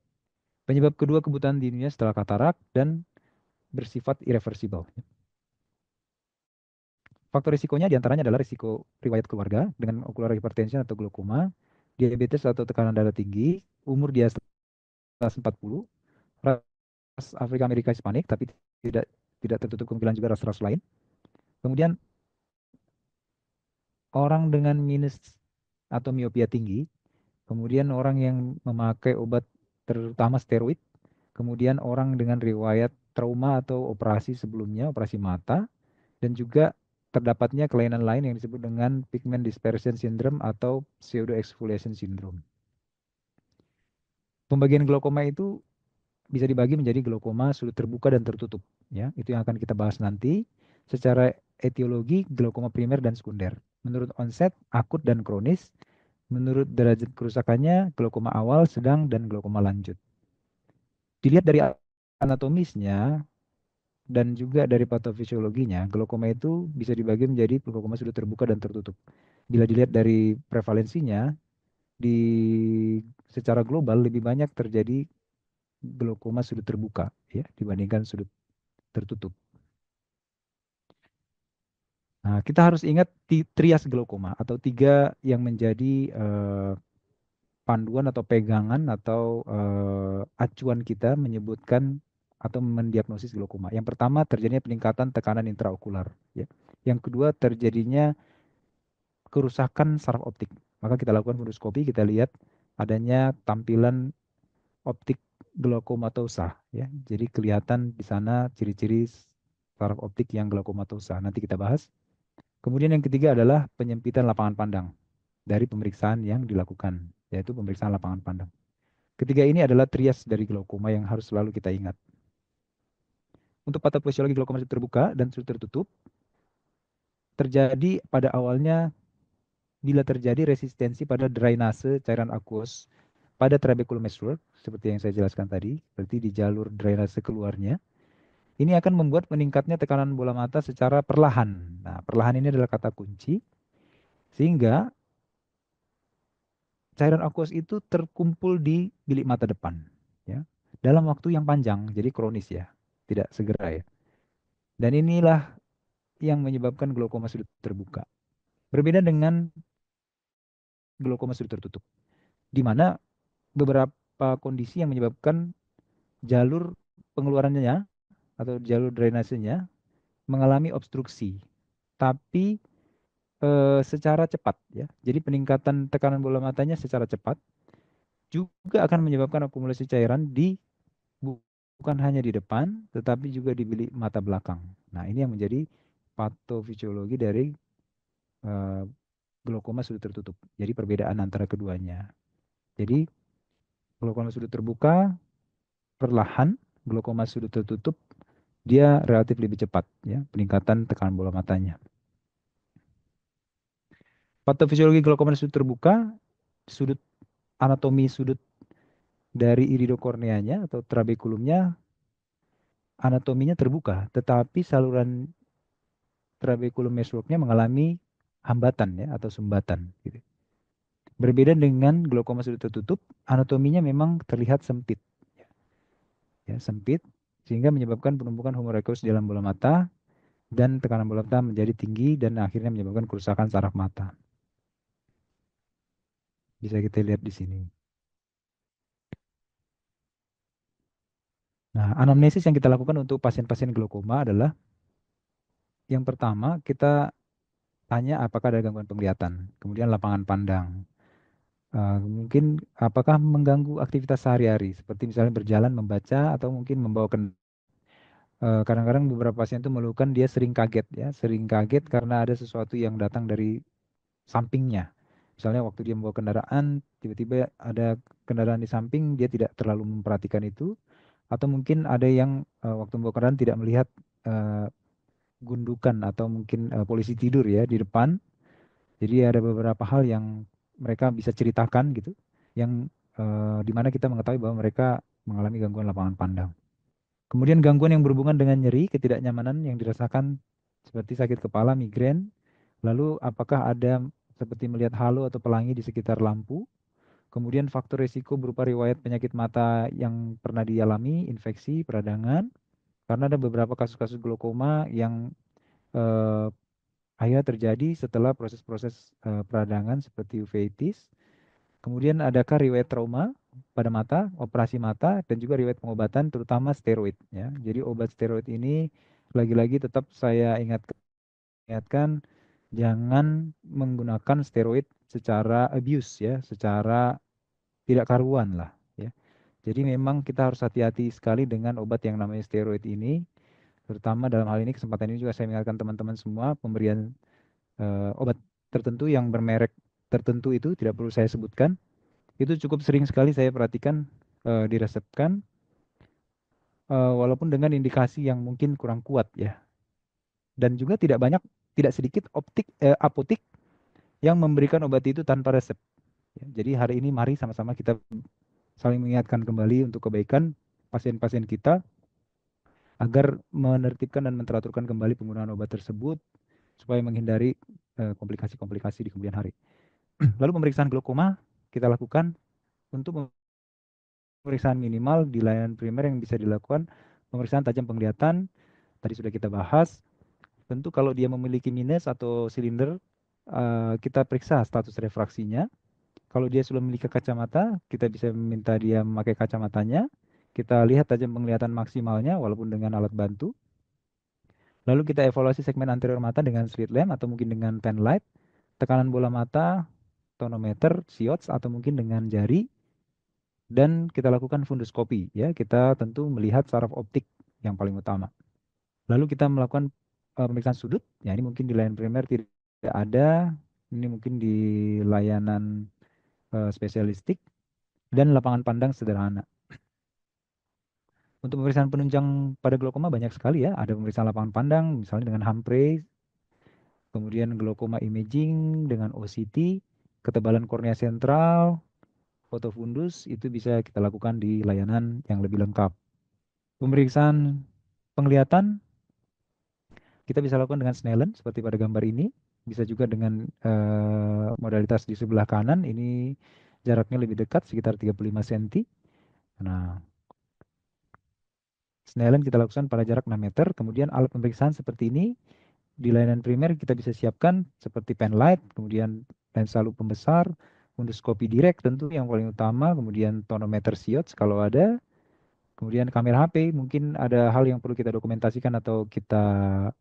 [SPEAKER 1] Penyebab kedua kebutaan di dunia setelah katarak dan bersifat irreversible. Faktor risikonya diantaranya adalah risiko riwayat keluarga dengan ocular hypertension atau glaukoma, diabetes atau tekanan darah tinggi, umur di atas 40, ras Afrika Amerika Hispanik, tapi tidak tidak tertutup kemungkinan juga ras-ras lain. Kemudian orang dengan minus atau miopia tinggi, kemudian orang yang memakai obat terutama steroid, kemudian orang dengan riwayat trauma atau operasi sebelumnya, operasi mata, dan juga terdapatnya kelainan lain yang disebut dengan pigment dispersion syndrome atau pseudo exfoliation syndrome. Pembagian glaukoma itu bisa dibagi menjadi glaukoma sudut terbuka dan tertutup ya. Itu yang akan kita bahas nanti. Secara etiologi glaukoma primer dan sekunder. Menurut onset akut dan kronis, menurut derajat kerusakannya glaukoma awal, sedang dan glaukoma lanjut. Dilihat dari anatomisnya dan juga dari patofisiologinya, glaukoma itu bisa dibagi menjadi glaukoma sudut terbuka dan tertutup. Bila dilihat dari prevalensinya, di secara global lebih banyak terjadi glaukoma sudut terbuka ya dibandingkan sudut tertutup. Nah, kita harus ingat trias glaukoma atau tiga yang menjadi panduan atau pegangan atau acuan kita menyebutkan atau mendiagnosis glaukoma. Yang pertama terjadinya peningkatan tekanan intraokular ya. Yang kedua terjadinya kerusakan saraf optik. Maka kita lakukan fundoskopi, kita lihat adanya tampilan optik glaukomatosa ya. Jadi kelihatan di sana ciri-ciri saraf optik yang glaukomatosa. Nanti kita bahas. Kemudian yang ketiga adalah penyempitan lapangan pandang dari pemeriksaan yang dilakukan, yaitu pemeriksaan lapangan pandang. Ketiga ini adalah trias dari glaukoma yang harus selalu kita ingat. Untuk patofisiologi glaukoma sudut terbuka dan sudut tertutup terjadi pada awalnya bila terjadi resistensi pada drainase cairan aqueous pada trabeculum meshwork seperti yang saya jelaskan tadi, berarti di jalur drainase keluarnya. Ini akan membuat meningkatnya tekanan bola mata secara perlahan. Nah, perlahan ini adalah kata kunci, sehingga cairan aqueous itu terkumpul di bilik mata depan, ya, dalam waktu yang panjang, jadi kronis ya, tidak segera ya. Dan inilah yang menyebabkan glaukoma sudut terbuka. Berbeda dengan glaukoma sudut tertutup, di mana beberapa kondisi yang menyebabkan jalur pengeluarannya atau jalur drainasenya mengalami obstruksi, tapi secara cepat ya. Jadi peningkatan tekanan bola matanya secara cepat juga akan menyebabkan akumulasi cairan di bukan hanya di depan tetapi juga di bilik mata belakang. Nah, ini yang menjadi patofisiologi dari glaukoma sudut tertutup. Jadi perbedaan antara keduanya. Jadi glaukoma sudut terbuka perlahan, glaukoma sudut tertutup dia relatif lebih cepat ya peningkatan tekanan bola matanya. Patofisiologi glaukoma sudut terbuka, sudut anatomi sudut dari iridokorneanya atau trabekulumnya anatominya terbuka, tetapi saluran trabeculum meshworknya mengalami hambatan ya atau sumbatan. Gitu. Berbeda dengan glaukoma sudut tertutup, anatominya memang terlihat sempit, ya, sempit sehingga menyebabkan penumpukan humor equus di dalam bola mata dan tekanan bola mata menjadi tinggi dan akhirnya menyebabkan kerusakan saraf mata. Bisa kita lihat di sini. Nah, anamnesis yang kita lakukan untuk pasien-pasien glaukoma adalah yang pertama kita tanya apakah ada gangguan penglihatan, kemudian lapangan pandang. Mungkin apakah mengganggu aktivitas sehari-hari, seperti misalnya berjalan, membaca, atau mungkin membawa kadang-kadang beberapa pasien itu mengeluhkan dia sering kaget ya, sering kaget karena ada sesuatu yang datang dari sampingnya. Misalnya waktu dia membawa kendaraan, tiba-tiba ada kendaraan di samping, dia tidak terlalu memperhatikan itu. Atau mungkin ada yang waktu membawa kendaraan tidak melihat eh, gundukan atau mungkin polisi tidur ya di depan. Jadi ada beberapa hal yang mereka bisa ceritakan gitu, yang di mana kita mengetahui bahwa mereka mengalami gangguan lapangan pandang. Kemudian gangguan yang berhubungan dengan nyeri, ketidaknyamanan yang dirasakan seperti sakit kepala, migrain. Lalu apakah ada seperti melihat halo atau pelangi di sekitar lampu. Kemudian faktor risiko berupa riwayat penyakit mata yang pernah dialami, infeksi, peradangan. Karena ada beberapa kasus-kasus glaukoma yang eh, akhirnya terjadi setelah proses-proses peradangan seperti uveitis. Kemudian adakah riwayat trauma pada mata, operasi mata, dan juga riwayat pengobatan terutama steroid ya. Jadi obat steroid ini lagi-lagi tetap saya ingatkan jangan menggunakan steroid secara abuse ya, secara tidak karuan lah ya. Jadi memang kita harus hati-hati sekali dengan obat yang namanya steroid ini, terutama dalam hal ini kesempatan ini juga saya mengingatkan teman-teman semua pemberian obat tertentu yang bermerek tertentu itu tidak perlu saya sebutkan, itu cukup sering sekali saya perhatikan diresepkan walaupun dengan indikasi yang mungkin kurang kuat ya. Dan juga tidak banyak, tidak sedikit apotik yang memberikan obat itu tanpa resep. Ya, jadi hari ini mari sama-sama kita saling mengingatkan kembali untuk kebaikan pasien-pasien kita agar menertibkan dan menteraturkan kembali penggunaan obat tersebut supaya menghindari komplikasi-komplikasi di kemudian hari. Lalu pemeriksaan glaukoma kita lakukan untuk pemeriksaan minimal di layanan primer yang bisa dilakukan pemeriksaan tajam penglihatan tadi sudah kita bahas. Tentu kalau dia memiliki minus atau silinder kita periksa status refraksinya. Kalau dia sudah memiliki kacamata, kita bisa meminta dia memakai kacamatanya. Kita lihat tajam penglihatan maksimalnya walaupun dengan alat bantu. Lalu kita evaluasi segmen anterior mata dengan slit lamp atau mungkin dengan pen light, tekanan bola mata, tonometer, SIOTS atau mungkin dengan jari. Dan kita lakukan fundoskopi ya, kita tentu melihat saraf optik yang paling utama. Lalu kita melakukan pemeriksaan sudut, ya ini mungkin di layanan primer tidak ada, ini mungkin di layanan spesialistik dan lapangan pandang sederhana. Untuk pemeriksaan penunjang pada glaukoma banyak sekali ya, ada pemeriksaan lapangan pandang misalnya dengan Humphrey, kemudian glaukoma imaging dengan OCT, ketebalan kornea sentral, foto fundus itu bisa kita lakukan di layanan yang lebih lengkap. Pemeriksaan penglihatan kita bisa lakukan dengan Snellen seperti pada gambar ini, bisa juga dengan modalitas di sebelah kanan, ini jaraknya lebih dekat sekitar 35 cm. Nah, Snellen kita lakukan pada jarak 6 meter, kemudian alat pemeriksaan seperti ini di layanan primer kita bisa siapkan seperti pen light, kemudian lensa lup pembesar, fundoskopi direct tentu yang paling utama, kemudian tonometer SIOTS kalau ada, kemudian kamera HP, mungkin ada hal yang perlu kita dokumentasikan atau kita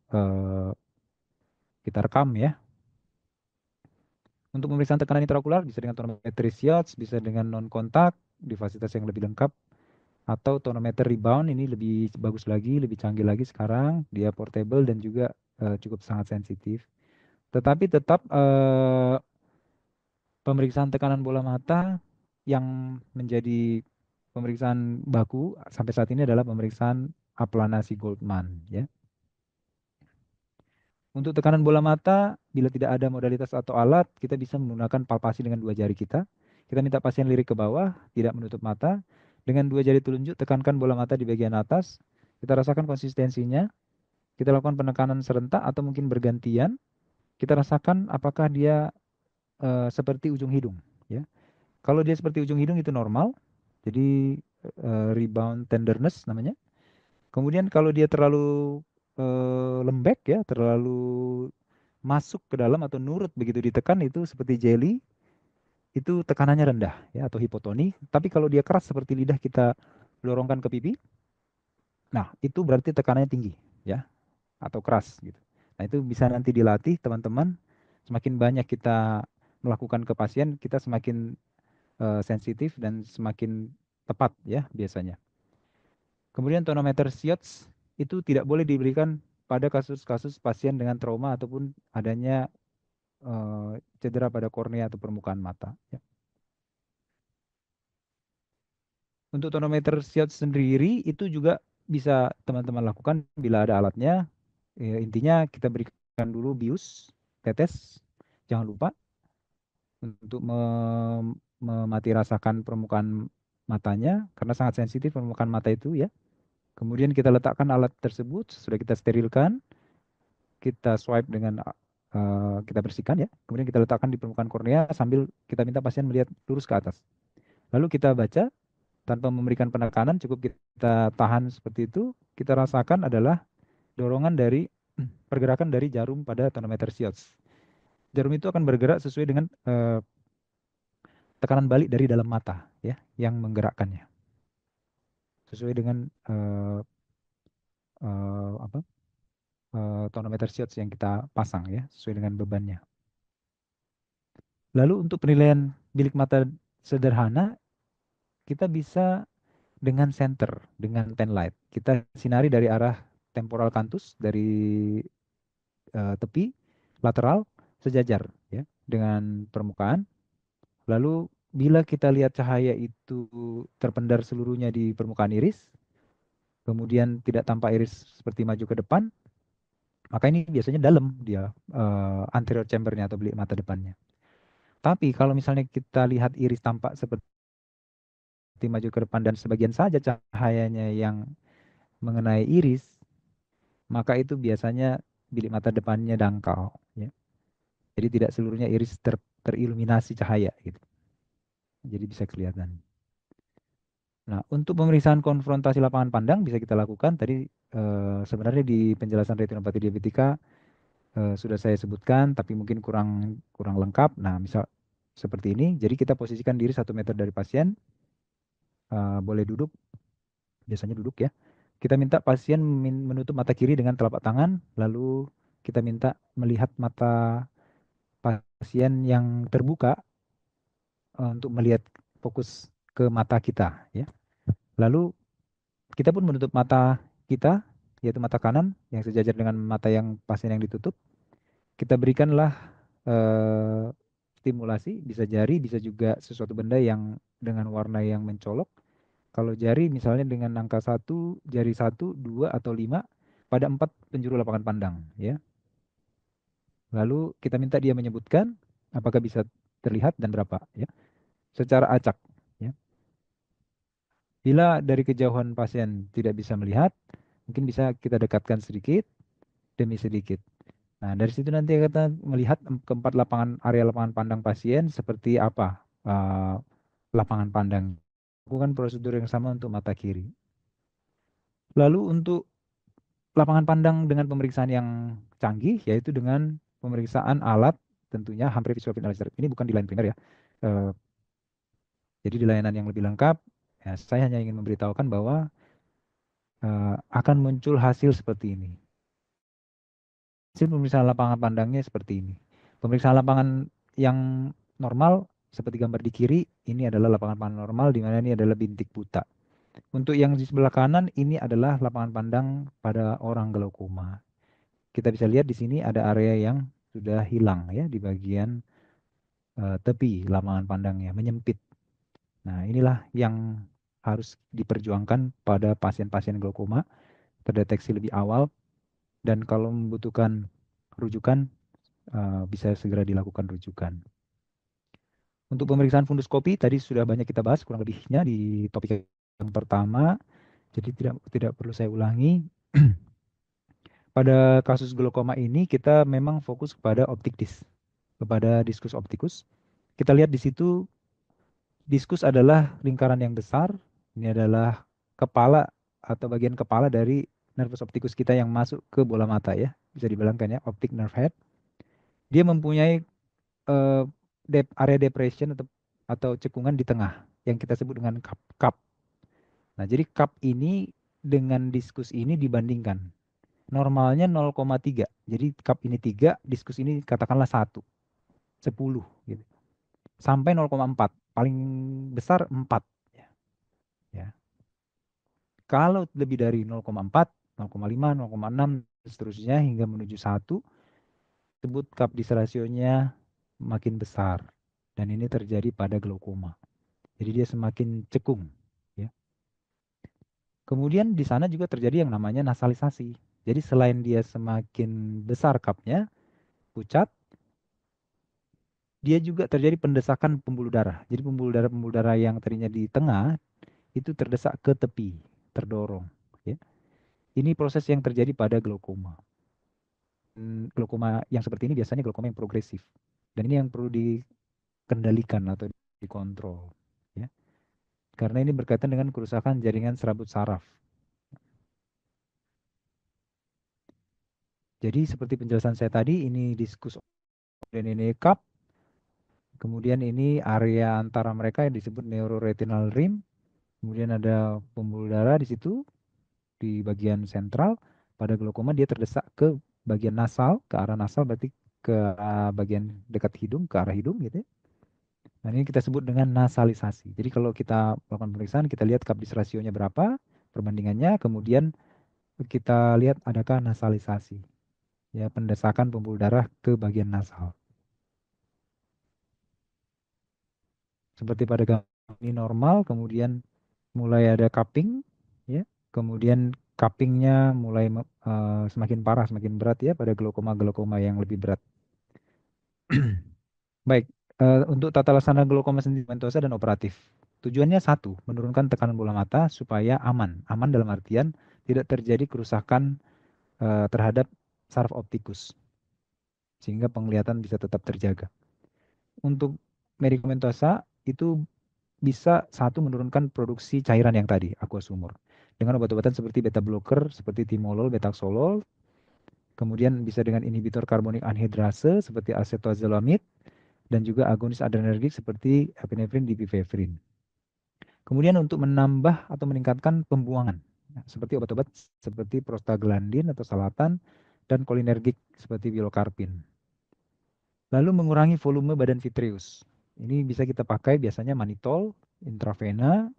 [SPEAKER 1] rekam ya. Untuk pemeriksaan tekanan intraokular bisa dengan tonometer SIOTS, bisa dengan non kontak di fasilitas yang lebih lengkap, atau tonometer rebound ini lebih bagus lagi, lebih canggih lagi sekarang, dia portable dan juga cukup sangat sensitif. Tetapi tetap pemeriksaan tekanan bola mata yang menjadi pemeriksaan baku sampai saat ini adalah pemeriksaan aplanasi Goldman ya. Untuk tekanan bola mata, bila tidak ada modalitas atau alat, kita bisa menggunakan palpasi dengan dua jari kita. Kita minta pasien lirik ke bawah, tidak menutup mata. Dengan dua jari telunjuk, tekankan bola mata di bagian atas. Kita rasakan konsistensinya. Kita lakukan penekanan serentak atau mungkin bergantian. Kita rasakan apakah dia seperti ujung hidung. Ya. Kalau dia seperti ujung hidung itu normal. Jadi rebound tenderness namanya. Kemudian kalau dia terlalu lembek ya, terlalu masuk ke dalam atau nurut begitu ditekan itu seperti jelly, itu tekanannya rendah ya atau hipotoni. Tapi kalau dia keras seperti lidah kita dorongkan ke pipi, nah itu berarti tekanannya tinggi ya atau keras gitu. Nah itu bisa nanti dilatih teman-teman. Semakin banyak kita melakukan ke pasien, kita semakin sensitif dan semakin tepat ya biasanya. Kemudian tonometer SIOTS itu tidak boleh diberikan pada kasus-kasus pasien dengan trauma ataupun adanya cedera pada kornea atau permukaan mata. Ya. Untuk tonometer SIOT sendiri itu juga bisa teman-teman lakukan bila ada alatnya. Ya, intinya kita berikan dulu bius, tetes, jangan lupa untuk memati rasakan permukaan matanya karena sangat sensitif permukaan mata itu ya. Kemudian kita letakkan alat tersebut, sudah kita sterilkan, kita swipe dengan kita bersihkan ya. Kemudian kita letakkan di permukaan kornea sambil kita minta pasien melihat lurus ke atas. Lalu kita baca tanpa memberikan penekanan, cukup kita tahan seperti itu, kita rasakan adalah dorongan dari pergerakan dari jarum pada tonometer SIOTS. Jarum itu akan bergerak sesuai dengan tekanan balik dari dalam mata ya yang menggerakkannya. Sesuai dengan tonometer SIOTS yang kita pasang ya, sesuai dengan bebannya. Lalu untuk penilaian bilik mata sederhana, kita bisa dengan center, dengan 10 light. Kita sinari dari arah temporal canthus, dari tepi, lateral, sejajar ya, dengan permukaan. Lalu bila kita lihat cahaya itu terpendar seluruhnya di permukaan iris, kemudian tidak tampak iris seperti maju ke depan, maka ini biasanya dalam dia anterior chambernya atau bilik mata depannya. Tapi kalau misalnya kita lihat iris tampak seperti maju ke depan dan sebagian saja cahayanya yang mengenai iris, maka itu biasanya bilik mata depannya dangkal. Ya. Jadi tidak seluruhnya iris teriluminasi cahaya. Gitu. Jadi bisa kelihatan. Nah, untuk pemeriksaan konfrontasi lapangan pandang bisa kita lakukan. Tadi sebenarnya di penjelasan retinopati diabetika sudah saya sebutkan, tapi mungkin kurang lengkap. Nah, misal seperti ini. Jadi kita posisikan diri 1 meter dari pasien. Boleh duduk. Biasanya duduk ya. Kita minta pasien menutup mata kiri dengan telapak tangan, lalu kita minta melihat mata pasien yang terbuka untuk melihat fokus ke mata kita ya. Lalu kita pun menutup mata kita, yaitu mata kanan yang sejajar dengan mata yang pasien yang ditutup. Kita berikanlah stimulasi, bisa jari, bisa juga sesuatu benda yang dengan warna yang mencolok. Kalau jari misalnya dengan angka 1, jari 1, 2, atau 5 pada 4 penjuru lapangan pandang. Ya. Lalu kita minta dia menyebutkan apakah bisa terlihat dan berapa. Ya. Secara acak. Ya. Bila dari kejauhan pasien tidak bisa melihat, mungkin bisa kita dekatkan sedikit demi sedikit. Nah, dari situ nanti kita melihat keempat area lapangan pandang pasien seperti apa lapangan pandang. Lakukan prosedur yang sama untuk mata kiri. Lalu untuk lapangan pandang dengan pemeriksaan yang canggih, yaitu dengan pemeriksaan alat tentunya Humphrey Visual Field Analyzer. Ini bukan di line primer ya. Jadi di layanan yang lebih lengkap, ya, saya hanya ingin memberitahukan bahwa akan muncul hasil seperti ini. Hasil pemeriksaan lapangan pandangnya seperti ini. Pemeriksaan lapangan yang normal seperti gambar di kiri, ini adalah lapangan pandang normal, di mana ini adalah bintik buta. Untuk yang di sebelah kanan, ini adalah lapangan pandang pada orang glaukoma. Kita bisa lihat di sini ada area yang sudah hilang ya di bagian tepi lapangan pandangnya, menyempit. Nah, inilah yang harus diperjuangkan pada pasien-pasien glaukoma, terdeteksi lebih awal, dan kalau membutuhkan rujukan, bisa segera dilakukan rujukan. Untuk pemeriksaan funduskopi, tadi sudah banyak kita bahas kurang lebihnya di topik yang pertama, jadi tidak perlu saya ulangi. Pada kasus glaukoma ini, kita memang fokus kepada optik disc, kepada diskus optikus. Kita lihat di situ, diskus adalah lingkaran yang besar, ini adalah kepala atau bagian kepala dari nervus opticus kita yang masuk ke bola mata ya, bisa dibilangkan ya, optic nerve head. Dia mempunyai area depression atau cekungan di tengah yang kita sebut dengan cup. Nah, jadi cup ini dengan diskus ini dibandingkan. Normalnya 0,3. Jadi cup ini 3, diskus ini katakanlah 1. 10 gitu. Sampai 0,4. Paling besar 4 ya. Kalau lebih dari 0,4, 0,5, 0,6 seterusnya hingga menuju 1, sebut cup disc rasionya makin besar. Dan ini terjadi pada glaukoma. Jadi dia semakin cekung. Ya. Kemudian di sana juga terjadi yang namanya nasalisasi. Jadi selain dia semakin besar cupnya, pucat, dia juga terjadi pendesakan pembuluh darah. Jadi pembuluh darah yang tadinya di tengah itu terdesak ke tepi, terdorong. Ya. Ini proses yang terjadi pada glaukoma. Glaukoma yang seperti ini biasanya glaukoma yang progresif. Dan ini yang perlu dikendalikan atau dikontrol. Ya. Karena ini berkaitan dengan kerusakan jaringan serabut saraf. Jadi seperti penjelasan saya tadi, ini diskus dan ini cup. Kemudian ini area antara mereka yang disebut neuroretinal rim. Kemudian ada pembuluh darah di situ di bagian sentral. Pada glaukoma dia terdesak ke bagian nasal, ke arah nasal berarti ke bagian dekat hidung, ke arah hidung gitu ya. Nah ini kita sebut dengan nasalisasi. Jadi kalau kita melakukan pemeriksaan, kita lihat cup disk rasionya berapa, perbandingannya, kemudian kita lihat adakah nasalisasi, ya pendesakan pembuluh darah ke bagian nasal. Seperti pada gambar ini normal, kemudian mulai ada cupping, ya, kemudian cuppingnya mulai semakin parah, semakin berat ya pada glaukoma yang lebih berat. Baik, untuk tata laksana glaukoma sendiri medikamentosa dan operatif. Tujuannya satu, menurunkan tekanan bola mata supaya aman. Aman dalam artian tidak terjadi kerusakan terhadap saraf optikus, sehingga penglihatan bisa tetap terjaga. Untuk medikamentosa itu bisa satu menurunkan produksi cairan yang tadi, aqua sumur. Dengan obat-obatan seperti beta blocker, seperti timolol, betaxolol, kemudian bisa dengan inhibitor karbonik anhidrase seperti acetoazolamid, dan juga agonis adrenergik seperti epinefrin, dipivefrin. Kemudian untuk menambah atau meningkatkan pembuangan, seperti obat-obat seperti prostaglandin atau salatan, dan kolinergik seperti pilokarpin. Lalu mengurangi volume badan vitreus. Ini bisa kita pakai biasanya manitol, intravena,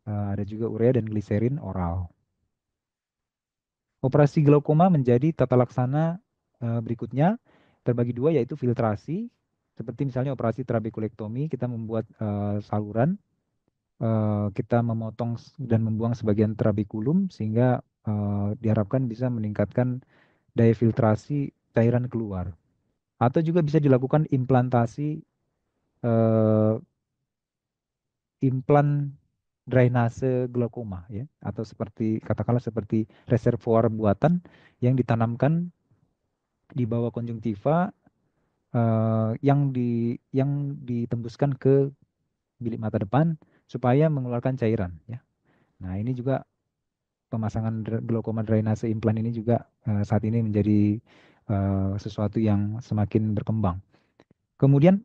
[SPEAKER 1] ada juga urea dan gliserin oral. Operasi glaukoma menjadi tata laksana berikutnya terbagi dua, yaitu filtrasi, seperti misalnya operasi trabekulektomi, kita membuat saluran, kita memotong dan membuang sebagian trabekulum sehingga diharapkan bisa meningkatkan daya filtrasi cairan keluar. Atau juga bisa dilakukan implantasi implan drainase glaukoma ya, atau seperti katakanlah seperti reservoir buatan yang ditanamkan di bawah konjungtiva yang ditembuskan ke bilik mata depan supaya mengeluarkan cairan ya. Nah, ini juga pemasangan glaukoma drainase implan ini juga saat ini menjadi sesuatu yang semakin berkembang. Kemudian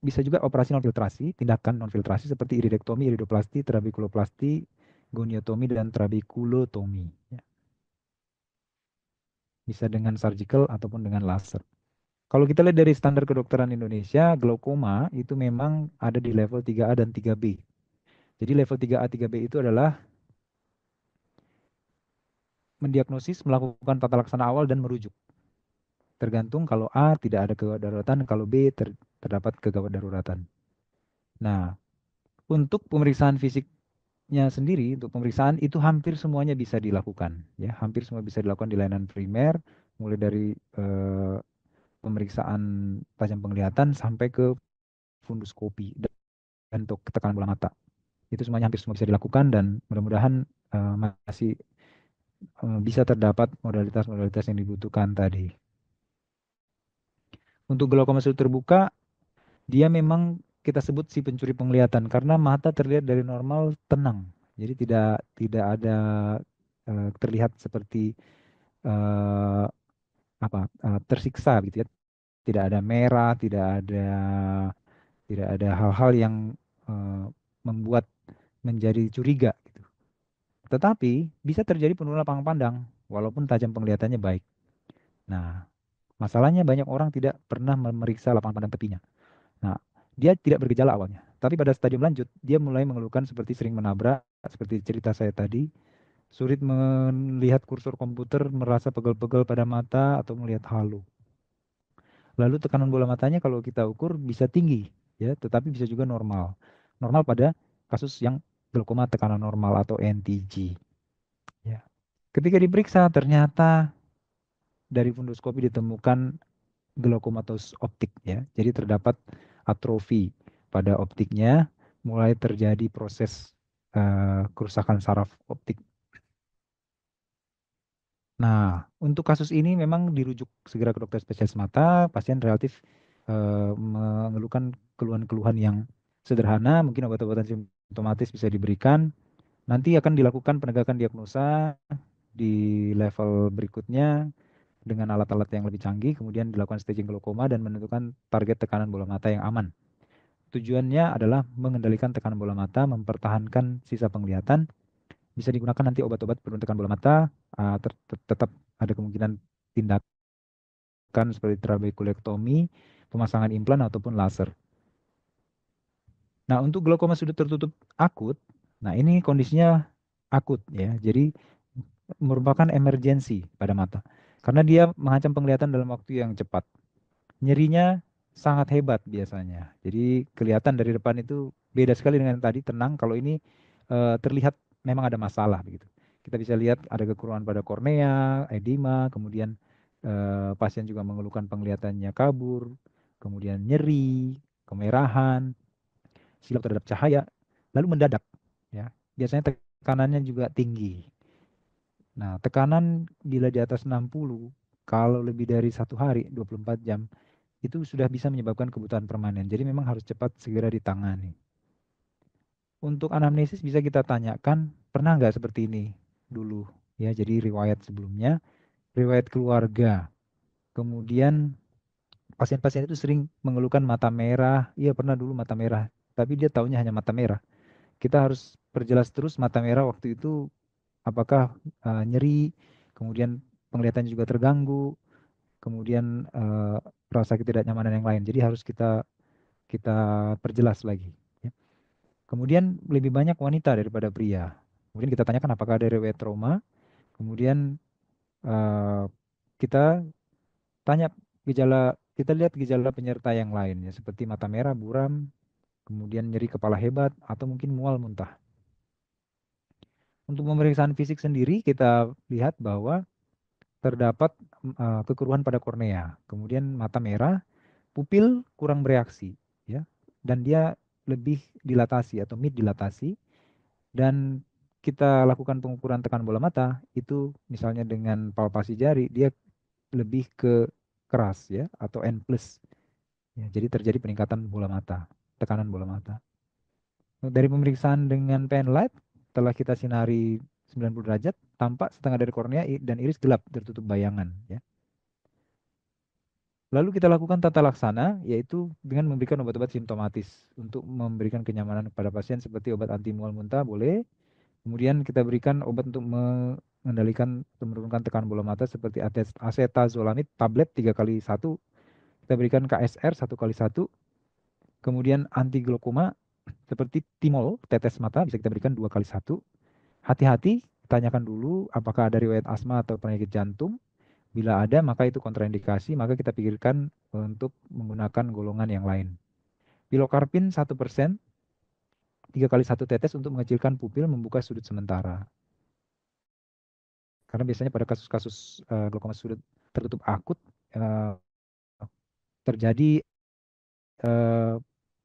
[SPEAKER 1] bisa juga operasi non filtrasi, tindakan non filtrasi seperti iridektomi, iridoplasti, trabekuloplasti, goniotomi, dan trabekulotomi. Ya. Bisa dengan surgical ataupun dengan laser. Kalau kita lihat dari standar kedokteran Indonesia, glaukoma itu memang ada di level 3A dan 3B. Jadi level 3A, 3B itu adalah mendiagnosis, melakukan tata laksana awal, dan merujuk. Tergantung kalau A tidak ada kegawat daruratan, kalau B terdapat kegawat daruratan. Nah, untuk pemeriksaan fisiknya sendiri, untuk pemeriksaan itu hampir semuanya bisa dilakukan. Ya, hampir semua bisa dilakukan di layanan primer, mulai dari pemeriksaan tajam penglihatan sampai ke funduskopi dan untuk tekanan bola mata. Itu semuanya hampir semua bisa dilakukan dan mudah-mudahan masih bisa terdapat modalitas-modalitas yang dibutuhkan tadi. Untuk glaukoma sudut terbuka, dia memang kita sebut si pencuri penglihatan karena mata terlihat dari normal tenang. Jadi tidak ada terlihat seperti tersiksa gitu ya. Tidak ada merah, tidak ada hal-hal yang membuat menjadi curiga gitu. Tetapi bisa terjadi penurunan lapang pandang walaupun tajam penglihatannya baik. Nah, masalahnya banyak orang tidak pernah memeriksa lapang pandang tepinya. Nah, dia tidak bergejala awalnya. Tapi pada stadium lanjut, dia mulai mengeluhkan seperti sering menabrak, seperti cerita saya tadi, sulit melihat kursor komputer, merasa pegel-pegel pada mata, atau melihat halu. Lalu tekanan bola matanya kalau kita ukur bisa tinggi, ya, tetapi bisa juga normal. Normal pada kasus yang glaukoma tekanan normal atau NTG. Ya. Ketika diperiksa ternyata dari fundoskopi ditemukan glaukomatos optik, ya. Jadi terdapat atrofi pada optiknya, mulai terjadi proses kerusakan saraf optik. Nah, untuk kasus ini memang dirujuk segera ke dokter spesialis mata. Pasien relatif mengeluhkan keluhan-keluhan yang sederhana, mungkin obat-obatan simptomatis bisa diberikan. Nanti akan dilakukan penegakan diagnosa di level berikutnya dengan alat-alat yang lebih canggih, kemudian dilakukan staging glaukoma dan menentukan target tekanan bola mata yang aman. Tujuannya adalah mengendalikan tekanan bola mata, mempertahankan sisa penglihatan. Bisa digunakan nanti obat-obat penurun tekanan bola mata, tetap ada kemungkinan tindakan seperti trabekulektomi, pemasangan implan ataupun laser. Nah, untuk glaukoma sudut tertutup akut, nah ini kondisinya akut, ya. Jadi merupakan emergensi pada mata. Karena dia mengancam penglihatan dalam waktu yang cepat. Nyerinya sangat hebat biasanya. Jadi kelihatan dari depan itu beda sekali dengan tadi, tenang. Kalau ini terlihat memang ada masalah begitu. Kita bisa lihat ada kekurangan pada kornea, edema, kemudian pasien juga mengeluhkan penglihatannya kabur, kemudian nyeri, kemerahan, silap terhadap cahaya, lalu mendadak, ya. Biasanya tekanannya juga tinggi. Nah, tekanan bila di atas 60, kalau lebih dari 1 hari, 24 jam, itu sudah bisa menyebabkan kebutaan permanen. Jadi memang harus cepat segera ditangani. Untuk anamnesis bisa kita tanyakan, pernah nggak seperti ini dulu? Ya, jadi riwayat sebelumnya, riwayat keluarga. Kemudian pasien-pasien itu sering mengeluhkan mata merah. Iya, pernah dulu mata merah, tapi dia taunya hanya mata merah. Kita harus perjelas terus mata merah waktu itu apakah nyeri, kemudian penglihatannya juga terganggu, kemudian rasa ketidaknyamanan yang lain. Jadi harus kita kita perjelas lagi, ya. Kemudian lebih banyak wanita daripada pria. Kemudian kita tanyakan apakah ada riwayat trauma. Kemudian eh, kita tanya gejala, kita lihat gejala penyerta yang lain, ya, seperti mata merah, buram, kemudian nyeri kepala hebat, atau mungkin mual muntah. Untuk pemeriksaan fisik sendiri kita lihat bahwa terdapat kekeruhan pada kornea, kemudian mata merah, pupil kurang bereaksi, ya, dan dia lebih dilatasi atau mid dilatasi. Dan kita lakukan pengukuran tekanan bola mata itu misalnya dengan palpasi jari, dia lebih ke keras, ya, atau N plus, ya, jadi terjadi peningkatan bola mata, tekanan bola mata. Dari pemeriksaan dengan penlight, setelah kita sinari 90 derajat, tampak setengah dari kornea dan iris gelap tertutup bayangan, ya. Lalu kita lakukan tata laksana, yaitu dengan memberikan obat-obat simptomatis untuk memberikan kenyamanan kepada pasien seperti obat anti mual muntah boleh. Kemudian kita berikan obat untuk mengendalikan atau menurunkan tekanan bola mata seperti acetazolamid tablet 3x1. Kita berikan KSR 1x1. Kemudian anti glaukoma seperti timol tetes mata bisa kita berikan 2x1. Hati-hati, tanyakan dulu apakah ada riwayat asma atau penyakit jantung. Bila ada, maka itu kontraindikasi, maka kita pikirkan untuk menggunakan golongan yang lain. Pilokarpin 1%, 3x1 tetes untuk mengecilkan pupil, membuka sudut sementara. Karena biasanya pada kasus-kasus glaukoma sudut tertutup akut terjadi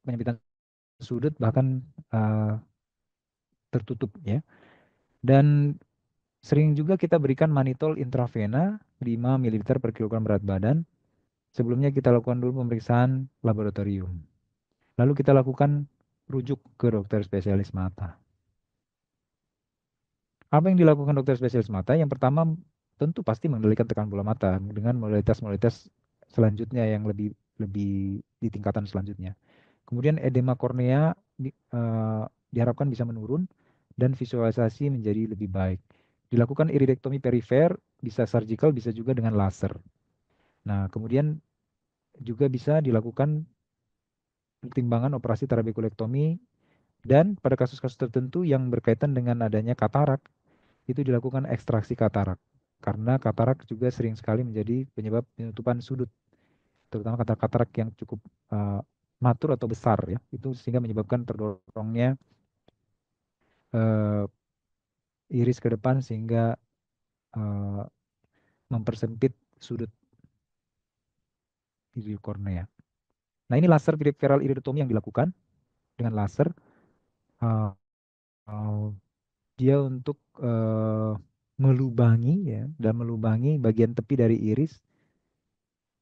[SPEAKER 1] penyempitan sudut bahkan tertutup, ya. Dan sering juga kita berikan manitol intravena 5 ml per kilogram berat badan. Sebelumnya kita lakukan dulu pemeriksaan laboratorium. Lalu kita lakukan rujuk ke dokter spesialis mata. Apa yang dilakukan dokter spesialis mata? Yang pertama tentu pasti mengendalikan tekanan bola mata dengan modalitas-modalitas selanjutnya yang lebih di tingkatan selanjutnya. Kemudian edema kornea diharapkan bisa menurun dan visualisasi menjadi lebih baik. Dilakukan iridektomi perifer, bisa surgical, bisa juga dengan laser. Nah, kemudian juga bisa dilakukan pertimbangan operasi trabekulektomi, dan pada kasus-kasus tertentu yang berkaitan dengan adanya katarak, itu dilakukan ekstraksi katarak. Karena katarak juga sering sekali menjadi penyebab penutupan sudut. terutama katarak yang cukup matur atau besar ya, itu sehingga menyebabkan terdorongnya eh, iris ke depan sehingga eh, mempersempit sudut kornea. Nah, ini laser peripheral iridotomi yang dilakukan dengan laser. eh, eh, Dia untuk melubangi ya, dan melubangi bagian tepi dari iris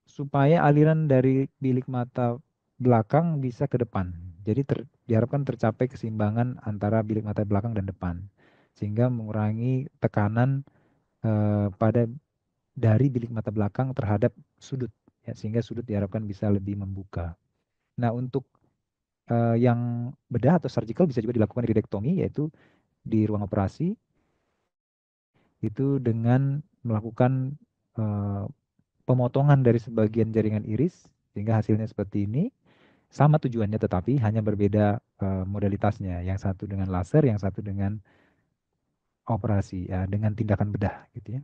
[SPEAKER 1] supaya aliran dari bilik mata belakang bisa ke depan. Jadi diharapkan tercapai keseimbangan antara bilik mata belakang dan depan, sehingga mengurangi tekanan pada dari bilik mata belakang terhadap sudut, ya, sehingga sudut diharapkan bisa lebih membuka. Nah, untuk yang bedah atau surgical bisa juga dilakukan iridektomi, yaitu di ruang operasi itu dengan melakukan eh, pemotongan dari sebagian jaringan iris sehingga hasilnya seperti ini. Sama tujuannya tetapi hanya berbeda modalitasnya. Yang satu dengan laser, yang satu dengan operasi ya, dengan tindakan bedah gitu ya.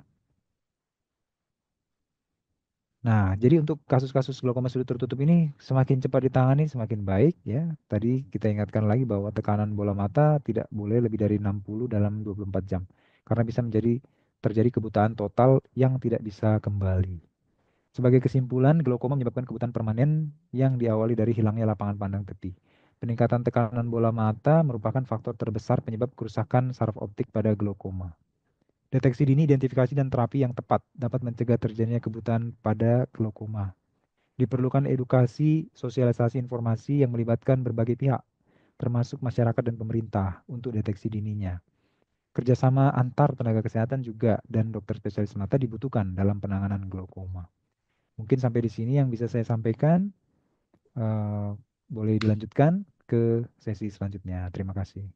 [SPEAKER 1] Nah, jadi untuk kasus-kasus glaukoma sudut tertutup ini semakin cepat ditangani semakin baik ya. Tadi kita ingatkan lagi bahwa tekanan bola mata tidak boleh lebih dari 60 dalam 24 jam. Karena bisa terjadi kebutaan total yang tidak bisa kembali. Sebagai kesimpulan, glaukoma menyebabkan kebutaan permanen yang diawali dari hilangnya lapangan pandang tepi. Peningkatan tekanan bola mata merupakan faktor terbesar penyebab kerusakan saraf optik pada glaukoma. Deteksi dini, identifikasi, dan terapi yang tepat dapat mencegah terjadinya kebutaan pada glaukoma. Diperlukan edukasi, sosialisasi informasi yang melibatkan berbagai pihak, termasuk masyarakat dan pemerintah untuk deteksi dininya. Kerjasama antar tenaga kesehatan juga dan dokter spesialis mata dibutuhkan dalam penanganan glaukoma. Mungkin sampai di sini yang bisa saya sampaikan. Boleh dilanjutkan ke sesi selanjutnya. Terima kasih.